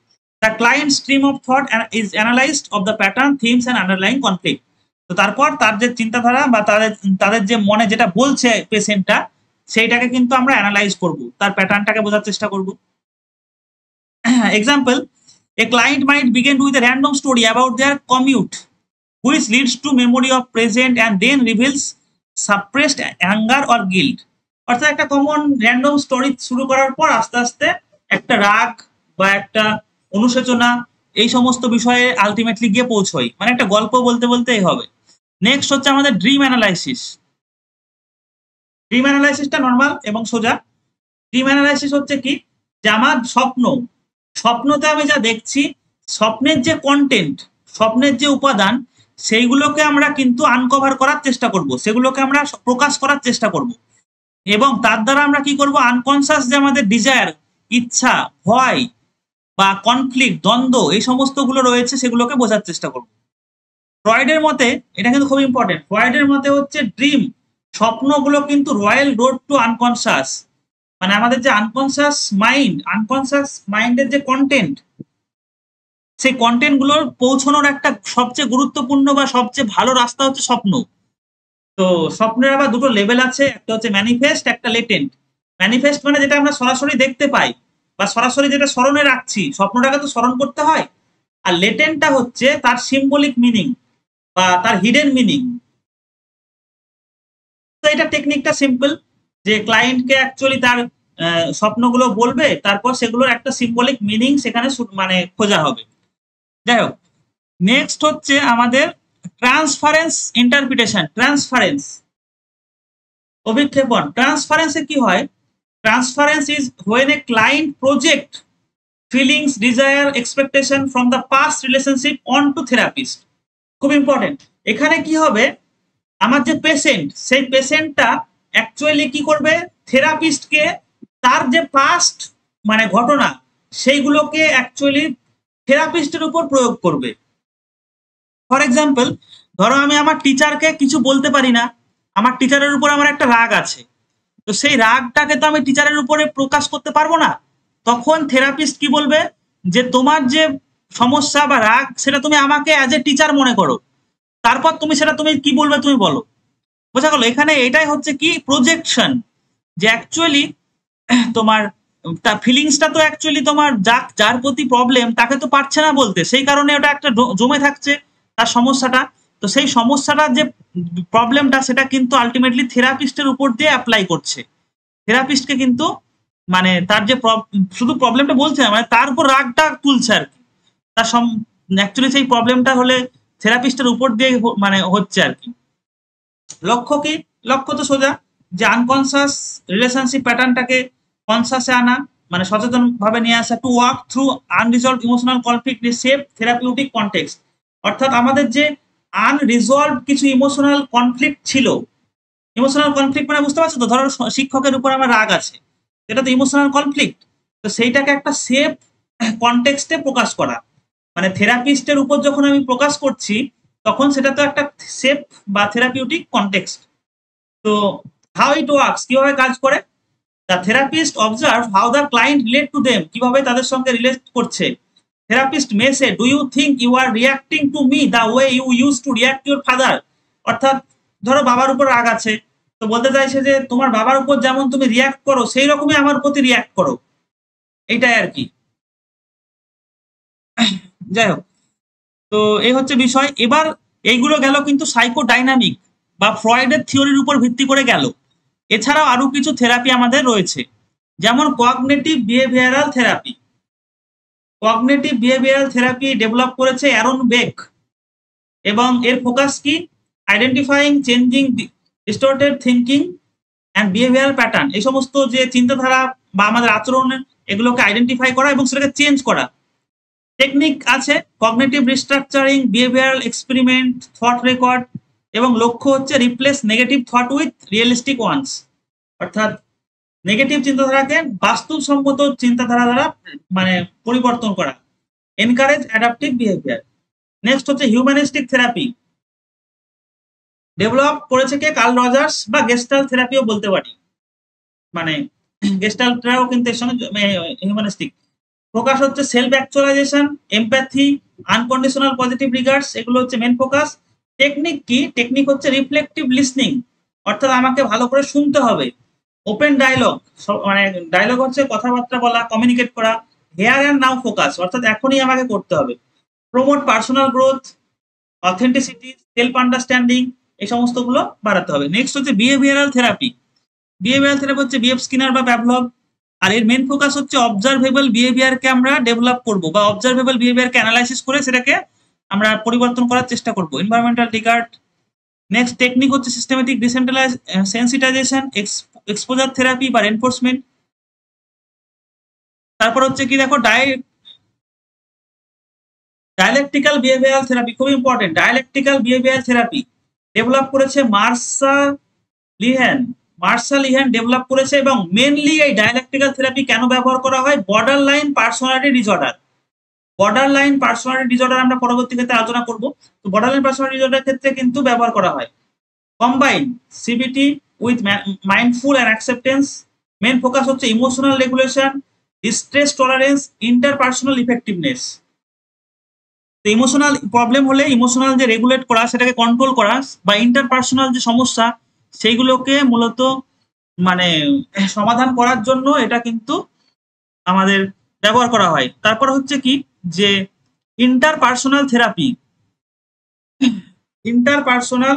The client stream of thought is analysed of the pattern, themes and underlying conflict. তো তারপর তার যে চিন্তাধারা বা তাদের যে মনে যেটা বলছে পেশেন্টটা, সেইটাকে কিন্তু আমরা অ্যানালাইজ করব, তার প্যাটার্নটাকে বোঝার চেষ্টা করব। Example, a client might begin with a random story about their commute, which leads to memory of present and then reveals suppressed anger or guilt. অর্থাৎ একটা কমন র্যান্ডম স্টোরি শুরু করার পর আস্তে আস্তে একটা রাগ বা একটা অনুশোচনা, এই সমস্ত বিষয়ে আলটিমেটলি গিয়ে পৌঁছয়, মানে একটা গল্প বলতে বলতেই হবে। নেক্সট হচ্ছে আমাদের ড্রিম অ্যানালাইসিস। ড্রিম অ্যানালাইসিসটা নর্মাল এবং সোজা। ড্রিম অ্যানালাইসিস হচ্ছে কি, যে আমার স্বপ্নতে আমি যা দেখছি, স্বপ্নের যে কন্টেন্ট, স্বপ্নের যে উপাদান, সেইগুলোকে আমরা কিন্তু আনকভার করার চেষ্টা করব, সেগুলোকে আমরা প্রকাশ করার চেষ্টা করব, এবং তার দ্বারা আমরা কি করব? আনকনসাস যে আমাদের ডিজায়ার, ইচ্ছা, ভয় বা কনফ্লিক্ট, দ্বন্দ্ব, এই সমস্তগুলো রয়েছে সেগুলোকে বোঝার চেষ্টা করব। ফ্রয়েডের মতে, এটা কিন্তু খুব ইম্পর্টেন্ট, ফ্রয়েডের মতে হচ্ছে ড্রিম স্বপ্নগুলো কিন্তু রয়্যাল রোড টু আনকনসাস, মানে আমাদের যে আনকনসাস মাইন্ডের যে কন্টেন্ট, সেই কন্টেন্ট গুলোর পৌঁছানোর একটা সবচেয়ে গুরুত্বপূর্ণ বা সবচেয়ে ভালো রাস্তা হচ্ছে স্বপ্ন। তো স্বপ্নের আবার দুটো লেভেল আছে, একটা হচ্ছে ম্যানিফেস্ট, একটা লেটেন্ট। ম্যানিফেস্ট মানে যেটা আমরা সরাসরি দেখতে পাই বা সরাসরি যেটা স্মরণে রাখছি, স্বপ্নটাকে তো স্মরণ করতে হয়। আর লেটেন্টটা হচ্ছে তার সিম্বলিক মিনিং বা তার হিডেন মিনিং। তো এটা টেকনিকটা সিম্পল, যে ক্লায়েন্টকে অ্যাকচুয়ালি তার স্বপ্নগুলো বলবে, তারপর সেগুলোর একটা সিম্বলিক মিনিং সেখানে মানে খোঁজা হবে। যাই হোক, নেক্সট হচ্ছে আমাদের ট্রান্সফারেন্স ইন্টারপ্রিটেশন। অভিক্ষেপণ। ট্রান্সফারেন্সে কি হয়? Transference is when a client project feelings, desire, expectation from the past relationship on to therapist. খুব ইম্পর্টেন্ট। এখানে কি হবে, আমার যে পেশেন্ট, সেই পেশেন্টটা অ্যাকচুয়ালি কি করবে, থেরাপিস্টকে তার যে পাস্ট মানে ঘটনা, সেইগুলোকে অ্যাকচুয়ালি থেরাপিস্টের উপর প্রয়োগ করবে। ফর এক্সাম্পল, ধরো আমি আমার টিচারকে কিছু বলতে পারি না, আমার টিচারের উপর আমার একটা রাগ আছে, তো সেই রাগটাকে তো আমি টিচারের উপরে প্রকাশ করতে পারবো না। তখন থেরাপিস্ট কি বলবে, যে তোমার যে সমস্যা বা রাগ, সেটা তুমি আমাকে অ্যাজ এ টিচার মনে করো, তারপর তুমি কি বলবে তুমি বলো। বোঝা গেল? এখানে এটাই হচ্ছে কি প্রজেকশন, যে অ্যাকচুয়ালি তোমার তার ফিলিংসটা তো অ্যাকচুয়ালি তোমার যার প্রতি প্রবলেম তাকে তো পারছে না বলতে, সেই কারণে ওটা একটা জমে থাকছে তার সমস্যাটা। তো সেই সমস্যাটার যে প্রবলেমটা, সেটা কিন্তু আলটিমেটলি থেরাপিস্টের উপর দিয়ে অ্যাপ্লাই করছে। থেরাপিস্টকে কিন্তু মানে তার যে শুধু প্রবলেমটা বলছে না, মানে তার উপর রাগটা তুলছে আর কি। তার অ্যাকচুয়ালি সেই প্রবলেমটা হলে থেরাপিস্টের উপর দিয়ে মানে হচ্ছে আর কি। লক্ষ্য কি? লক্ষ্য তো সোজা, যে আনকনসাস রিলেশনশিপ প্যাটার্নটাকে কনসাসে আনা, মানে সচেতন ভাবে নিয়ে আসা। To work through unresolved emotional conflict in safe therapeutic context. অর্থাৎ আমাদের যে আনরিজলভ কিছু ইমোশনাল কনফ্লিক্ট ছিল, ইমোশনাল কনফ্লিক্ট মানে বুঝতে পারছো তো, ধরো শিক্ষকের উপর আমার রাগ আছে, এটা তো ইমোশনাল কনফ্লিক্ট। তো সেইটাকে একটা সেফ কনটেক্সটে প্রকাশ করা, মানে থেরাপিস্টের উপর যখন আমি প্রকাশ করছি, তখন সেটা তো একটা সেফ বা থেরাপিউটিক কনটেক্সট। তো হাউ ইট ওয়ার্কস, কিভাবে কাজ করে? The therapist observe how the client relate to them, কিভাবে তাদের সঙ্গে রিলেট করছে। Therapist may say, do you think you are reacting to me the way you use to react your father. অর্থাৎ ধরো বাবার উপর রাগ আছে, তো বলতে চাইছে যে তোমার বাবার উপর যেমন তুমি রিয়াক্ট করো, সেই রকমই আমার প্রতি রিয়াক্ট করো, এইটাই আর কি। যাই হোক, তো এই হচ্ছে বিষয়। এবার এইগুলো গেল কিন্তু সাইকোডাইনামিক বা ফ্রয়েডের থিওরির উপর ভিত্তি করে গেল। এছাড়াও আরো কিছু থেরাপি আমাদের রয়েছে, যেমন cognitive behavioural therapy. Cognitive behavioural therapy develop করেছে অ্যারন বেক, এবং এর ফোকাস কি? Identifying changing distorted thinking and behavioural pattern. এই সমস্ত যে চিন্তাধারা বা আমাদের আচরণের, এগুলোকে আইডেন্টিফাই করা এবং সেটাকে চেঞ্জ করা। টেকনিক আছে cognitive restructuring, behavioural experiment, thought record, এবং লক্ষ্য হচ্ছে replace negative thought with realistic ones. অর্থাৎ নেগেটিভ চিন্তাধারাকে বাস্তবসম্মত চিন্তাধারা দ্বারা মানে পরিবর্তন করা। Encourage adaptive behaviour. নেক্সট হচ্ছে হিউম্যানিস্টিক থেরাপি, ডেভেলপ করেছে কে? কার্ল রজার্স, বা গেস্টাল থেরাপিও বলতে পারি, মানে গেস্টালটাও কিন্তু এর সঙ্গে হিউম্যানিস্টিক। ফোকাস হচ্ছে self actualization, empathy, unconditional positive regards, এগুলো হচ্ছে মেন ফোকাস। টেকনিক কি? টেকনিক হচ্ছে রিফ্লেকটিভ লিসনিং, অর্থাৎ আমাকে ভালো করে শুনতে হবে। ওপেন ডায়লগ, মানে ডায়লগ হচ্ছে কথাবার্তা বলা, কমিউনিকেট করা। হেয়ার অ্যান্ড নাও ফোকাস, অর্থাৎ এখনই আমাকে করতে হবে। Promote personal growth, authenticity, self understanding, এই সমস্তগুলো বাড়াতে হবে। নেক্সট হচ্ছে বিহেভিয়ারাল থেরাপি। বিহেভিয়ারাল থেরাপি হচ্ছে বিএফ স্কিনার বা প্যাভলভ, আর এর মেন ফোকাস হচ্ছে অবজারভেবল বিহেভিয়ারকে আমরা ডেভেলপ করব, বা অবজারভেবল বিহেভিয়ারকে অ্যানালাইসিস করে সেটাকে আমরা পরিবর্তন করার চেষ্টা করব। Environmental regard. নেক্সট টেকনিক হচ্ছে systematic decentralize sensitization, exposure therapy বা এনফোর্সমেন্ট। তারপর হচ্ছে কি দেখো, ডায়ালেকটিক্যাল বিহেভিয়ারাল থেরাপি, খুব important. Dialectical behavioural therapy develop করেছে মার্শাল লিহেন ডেভেলপ করেছে, এবং মেনলি এই ডায়ালেকটিক্যাল থেরাপি কেন ব্যবহার করা হয়? Border line personality disorder. Border line personality disorder আমরা পরবর্তী ক্ষেত্রে আলোচনা করব। তো বর্ডার লাইন পার্সোনালিটি ডিসঅর্ডার ক্ষেত্রে কিন্তু ব্যবহার করা হয়। Combine CBT with mindful and acceptance. Main focus হচ্ছে emotional regulation, stress tolerance, interpersonal effectiveness. তো ইমোশনাল প্রবলেম হলে ইমোশনাল যে রেগুলেট করা সেটাকে কন্ট্রোল করা, বা ইন্টারপার্সোনাল যে সমস্যা সেইগুলোকে মূলত মানে সমাধান করার জন্য এটা কিন্তু আমাদের ব্যবহার করা হয়। তারপর হচ্ছে কি যে ইন্টারপার্সোনাল থেরাপি। ইন্টারপার্সোনাল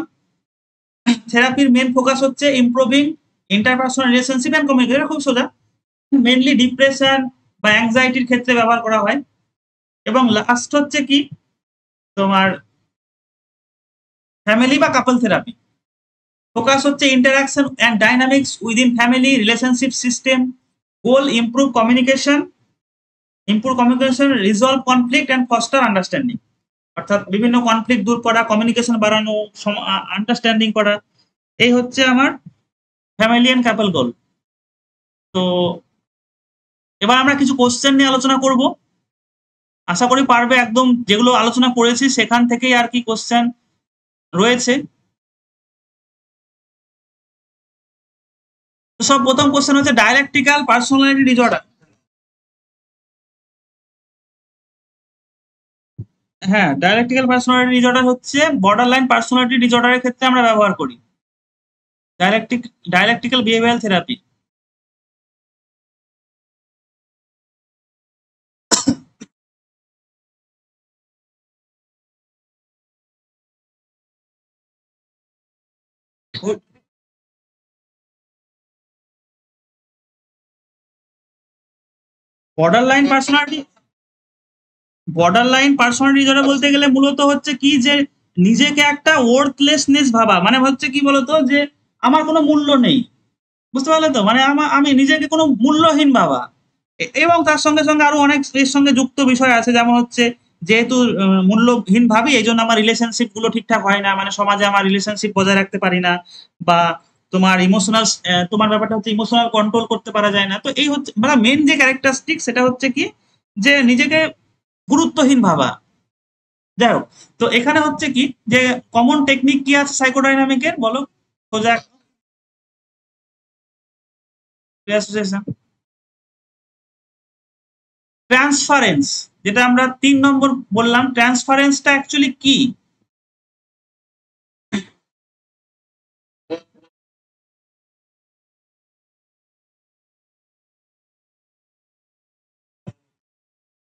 থেরাপির মেন ফোকাস হচ্ছে improving interpersonal relationship and communication. খুব সোজা, মেনলি ডিপ্রেশন বা অ্যাংজাইটির ক্ষেত্রে ব্যবহার করা হয়। এবং লাস্ট হচ্ছে কি তোমার ফ্যামিলি বা কাপল থেরাপি। ফোকাস হচ্ছে interaction and dynamics within family relationship system. Goal improve communication, resolve conflict and foster understanding. অর্থাৎ বিভিন্ন কনফ্লিক্ট দূর করা, কমিউনিকেশন বাড়ানো, আন্ডারস্ট্যান্ডিং করা। এই হচ্ছে আমার ফ্যামিলি অ্যান্ড কাপল গোল। তো এবার আমরা কিছু কোশ্চেন নিয়ে আলোচনা করব। আশা করি পারবে, একদম যেগুলো আলোচনা করেছি সেখান থেকেই আর কি কোশ্চেন রয়েছে। তো সব প্রথম কোশ্চেন হচ্ছে ডায়ালেকটিক্যাল পার্সোনালিটি ডিসঅর্ডার। হ্যাঁ, ডায়ালেকটিক্যাল পার্সোনালিটি ডিসঅর্ডার হচ্ছে বর্ডার লাইন পার্সোনালিটি ডিসঅর্ডারের ক্ষেত্রে আমরা ব্যবহার করি dialectical behavioural therapy. Border line personality disorder বলতে গেলে মূলত হচ্ছে কি যে নিজেকে একটা ওয়ার্থলেসনেস ভাবা, মানে হচ্ছে কি বলতো যে আমার কোনো মূল্য নেই। বুঝতে পারলে তো, মানে আমি নিজেকে কোনো মূল্যহীন ভাবা। এবং তার সঙ্গে সঙ্গে আরো অনেক এর সঙ্গে যুক্ত বিষয় আছে, যেমন হচ্ছে যেহেতু মূল্যহীন ভাবি এই জন্য আমার রিলেশনশিপ গুলো ঠিকঠাক হয় না, মানে সমাজে আমার রিলেশনশিপ বজায় রাখতে পারি না, বা তোমার ইমোশনাল, তোমার ব্যাপারটা হচ্ছে ইমোশনাল কন্ট্রোল করতে পারা যায় না। তো এই হচ্ছে মানে মেন যে ক্যারেক্টারিস্টিক, সেটা হচ্ছে কি যে নিজেকে গুরুত্বহীন ভাবা। যাই হোক, তো এখানে হচ্ছে কি যে কমন টেকনিক কি আছে সাইকোডাইনামিকের, বলো সোজা। অ্যাসোসিয়েশন, ট্রান্সফারেন্স, যেটা আমরা 3 নম্বর বললাম, ট্রান্সফারেন্সটা অ্যাকচুয়ালি কি?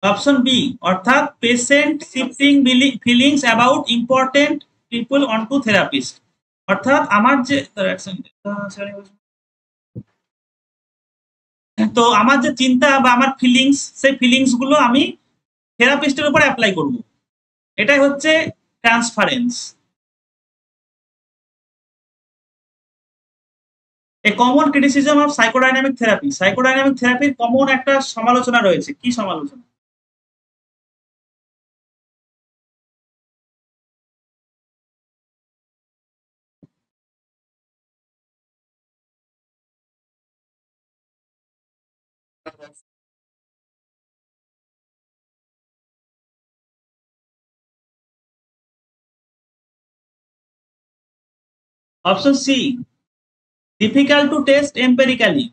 অপশন বি, অর্থাৎ patient shifting feelings about important people on to therapist. অর্থাৎ আমার যে তো আমার যে চিন্তা বা আমার ফিলিংস, সেই ফিলিংস গুলো আমি থেরাপিস্টের উপর অ্যাপ্লাই করব, এটাই হচ্ছে transference. A common criticism of psychodynamic therapy. Psychodynamic থেরাপির কমন একটা সমালোচনা রয়েছে, কি সমালোচনা? Option C, difficult to test empirically.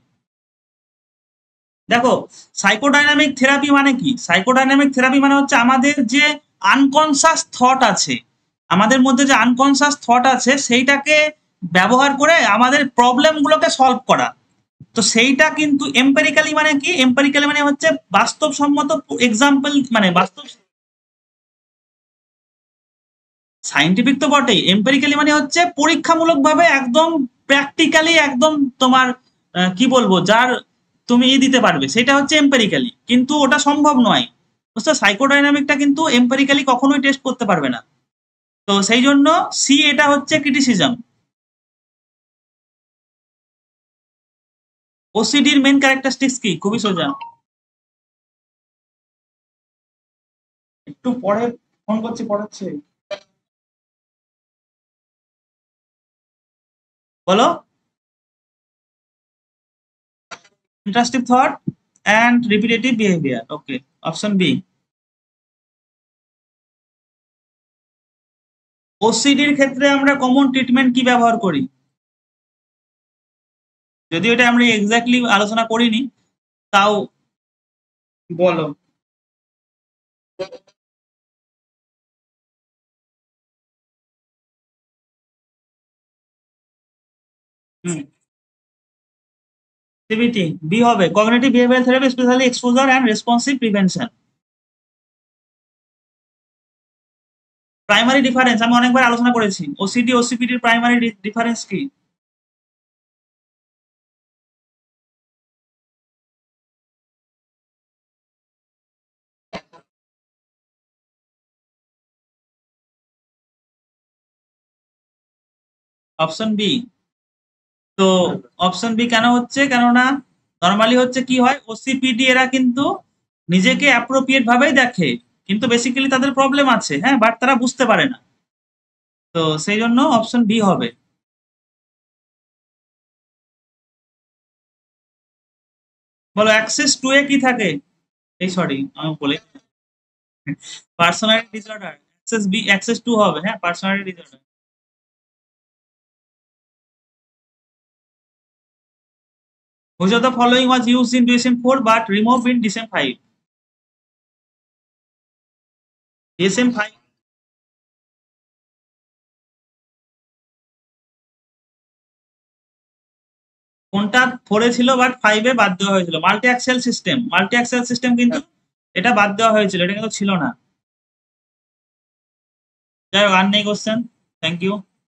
দেখো, সাইকোডাইনামিক থেরাপি মানে কি? সাইকোডাইনামিক থেরাপি মানে হচ্ছে আমাদের যে আনকনসাস থট আছে, আমাদের মধ্যে যে আনকনসাস থট আছে সেইটাকে ব্যবহার করে আমাদের প্রবলেম গুলোকে সলভ করা। তো সেইটা কিন্তু এম্পেরিক্যালি মানে কি? এম্পেরিক্যালি মানে হচ্ছে বাস্তবসম্মত এক্সাম্পল, মানে বাস্তব। সাইন্টিফিক তো বটেই, এম্পেরিক্যালি মানে হচ্ছে পরীক্ষামূলকভাবে একদম প্র্যাকটিক্যালি একদম তোমার কি বলবো, যার তুমি দিতে পারবে, সেটা হচ্ছে এম্পেরিক্যালি। কিন্তু ওটা সম্ভব নয়, বুঝছো? সাইকোডাইনামিকটা কিন্তু এম্পেরিক্যালি কখনোই টেস্ট করতে পারবে না। তো সেই জন্য সি, এটা হচ্ছে ক্রিটিসিজম। ওসিডির মেন ক্যারেক্টারিস্টিক্স কি? খুবই সোজা, একটু পরে ফোন করছি, পড়াচ্ছে, বলো। Intrusive thought and repetitive behaviour. Okay, option B. ওসিডির ক্ষেত্রে আমরা কমন ট্রিটমেন্ট কি ব্যবহার করি? যদিও এটা আমরা এক্স্যাক্টলি আলোচনা করিনি, তাও বলো। হুম, সিবিটি বি হবে, cognitive behavioural therapy, specially exposure and responsive prevention. Primary difference আমি অনেকবার আলোচনা করেছি। ওসিডি ওসিপিডির প্রাইমারি ডিফারেন্স কি? Option B. তো অপশন বি কেন হচ্ছে? কেননা নর্মালি হচ্ছে কি হয়, ওসিপিডি এরা কিন্তু নিজেকে অ্যাপ্রোপ্রিয়েট ভাবেই দেখে, কিন্তু বেসিক্যালি তাদের প্রবলেম আছে, হ্যাঁ, বাট তারা বুঝতে পারে না। তো সেই জন্য অপশন বি হবে। বলো অ্যাক্সেস টু এ কি থাকে? এই সরি আমি বলে, personality disorder. Axis B, axis two হবে, হ্যাঁ, personality disorder. Which of the following was used in DSM-4 but removed in DSM-5? DSM-5 কোনটা 4 ছিল বাট 5 বাদ দেওয়া হয়েছিল? Multi axial system, multi axial system কিন্তু এটা বাদ দেওয়া হয়েছিল, এটা কিন্তু ছিল না। যাই হোক, আর নেই কোশ্চেন। Thank you.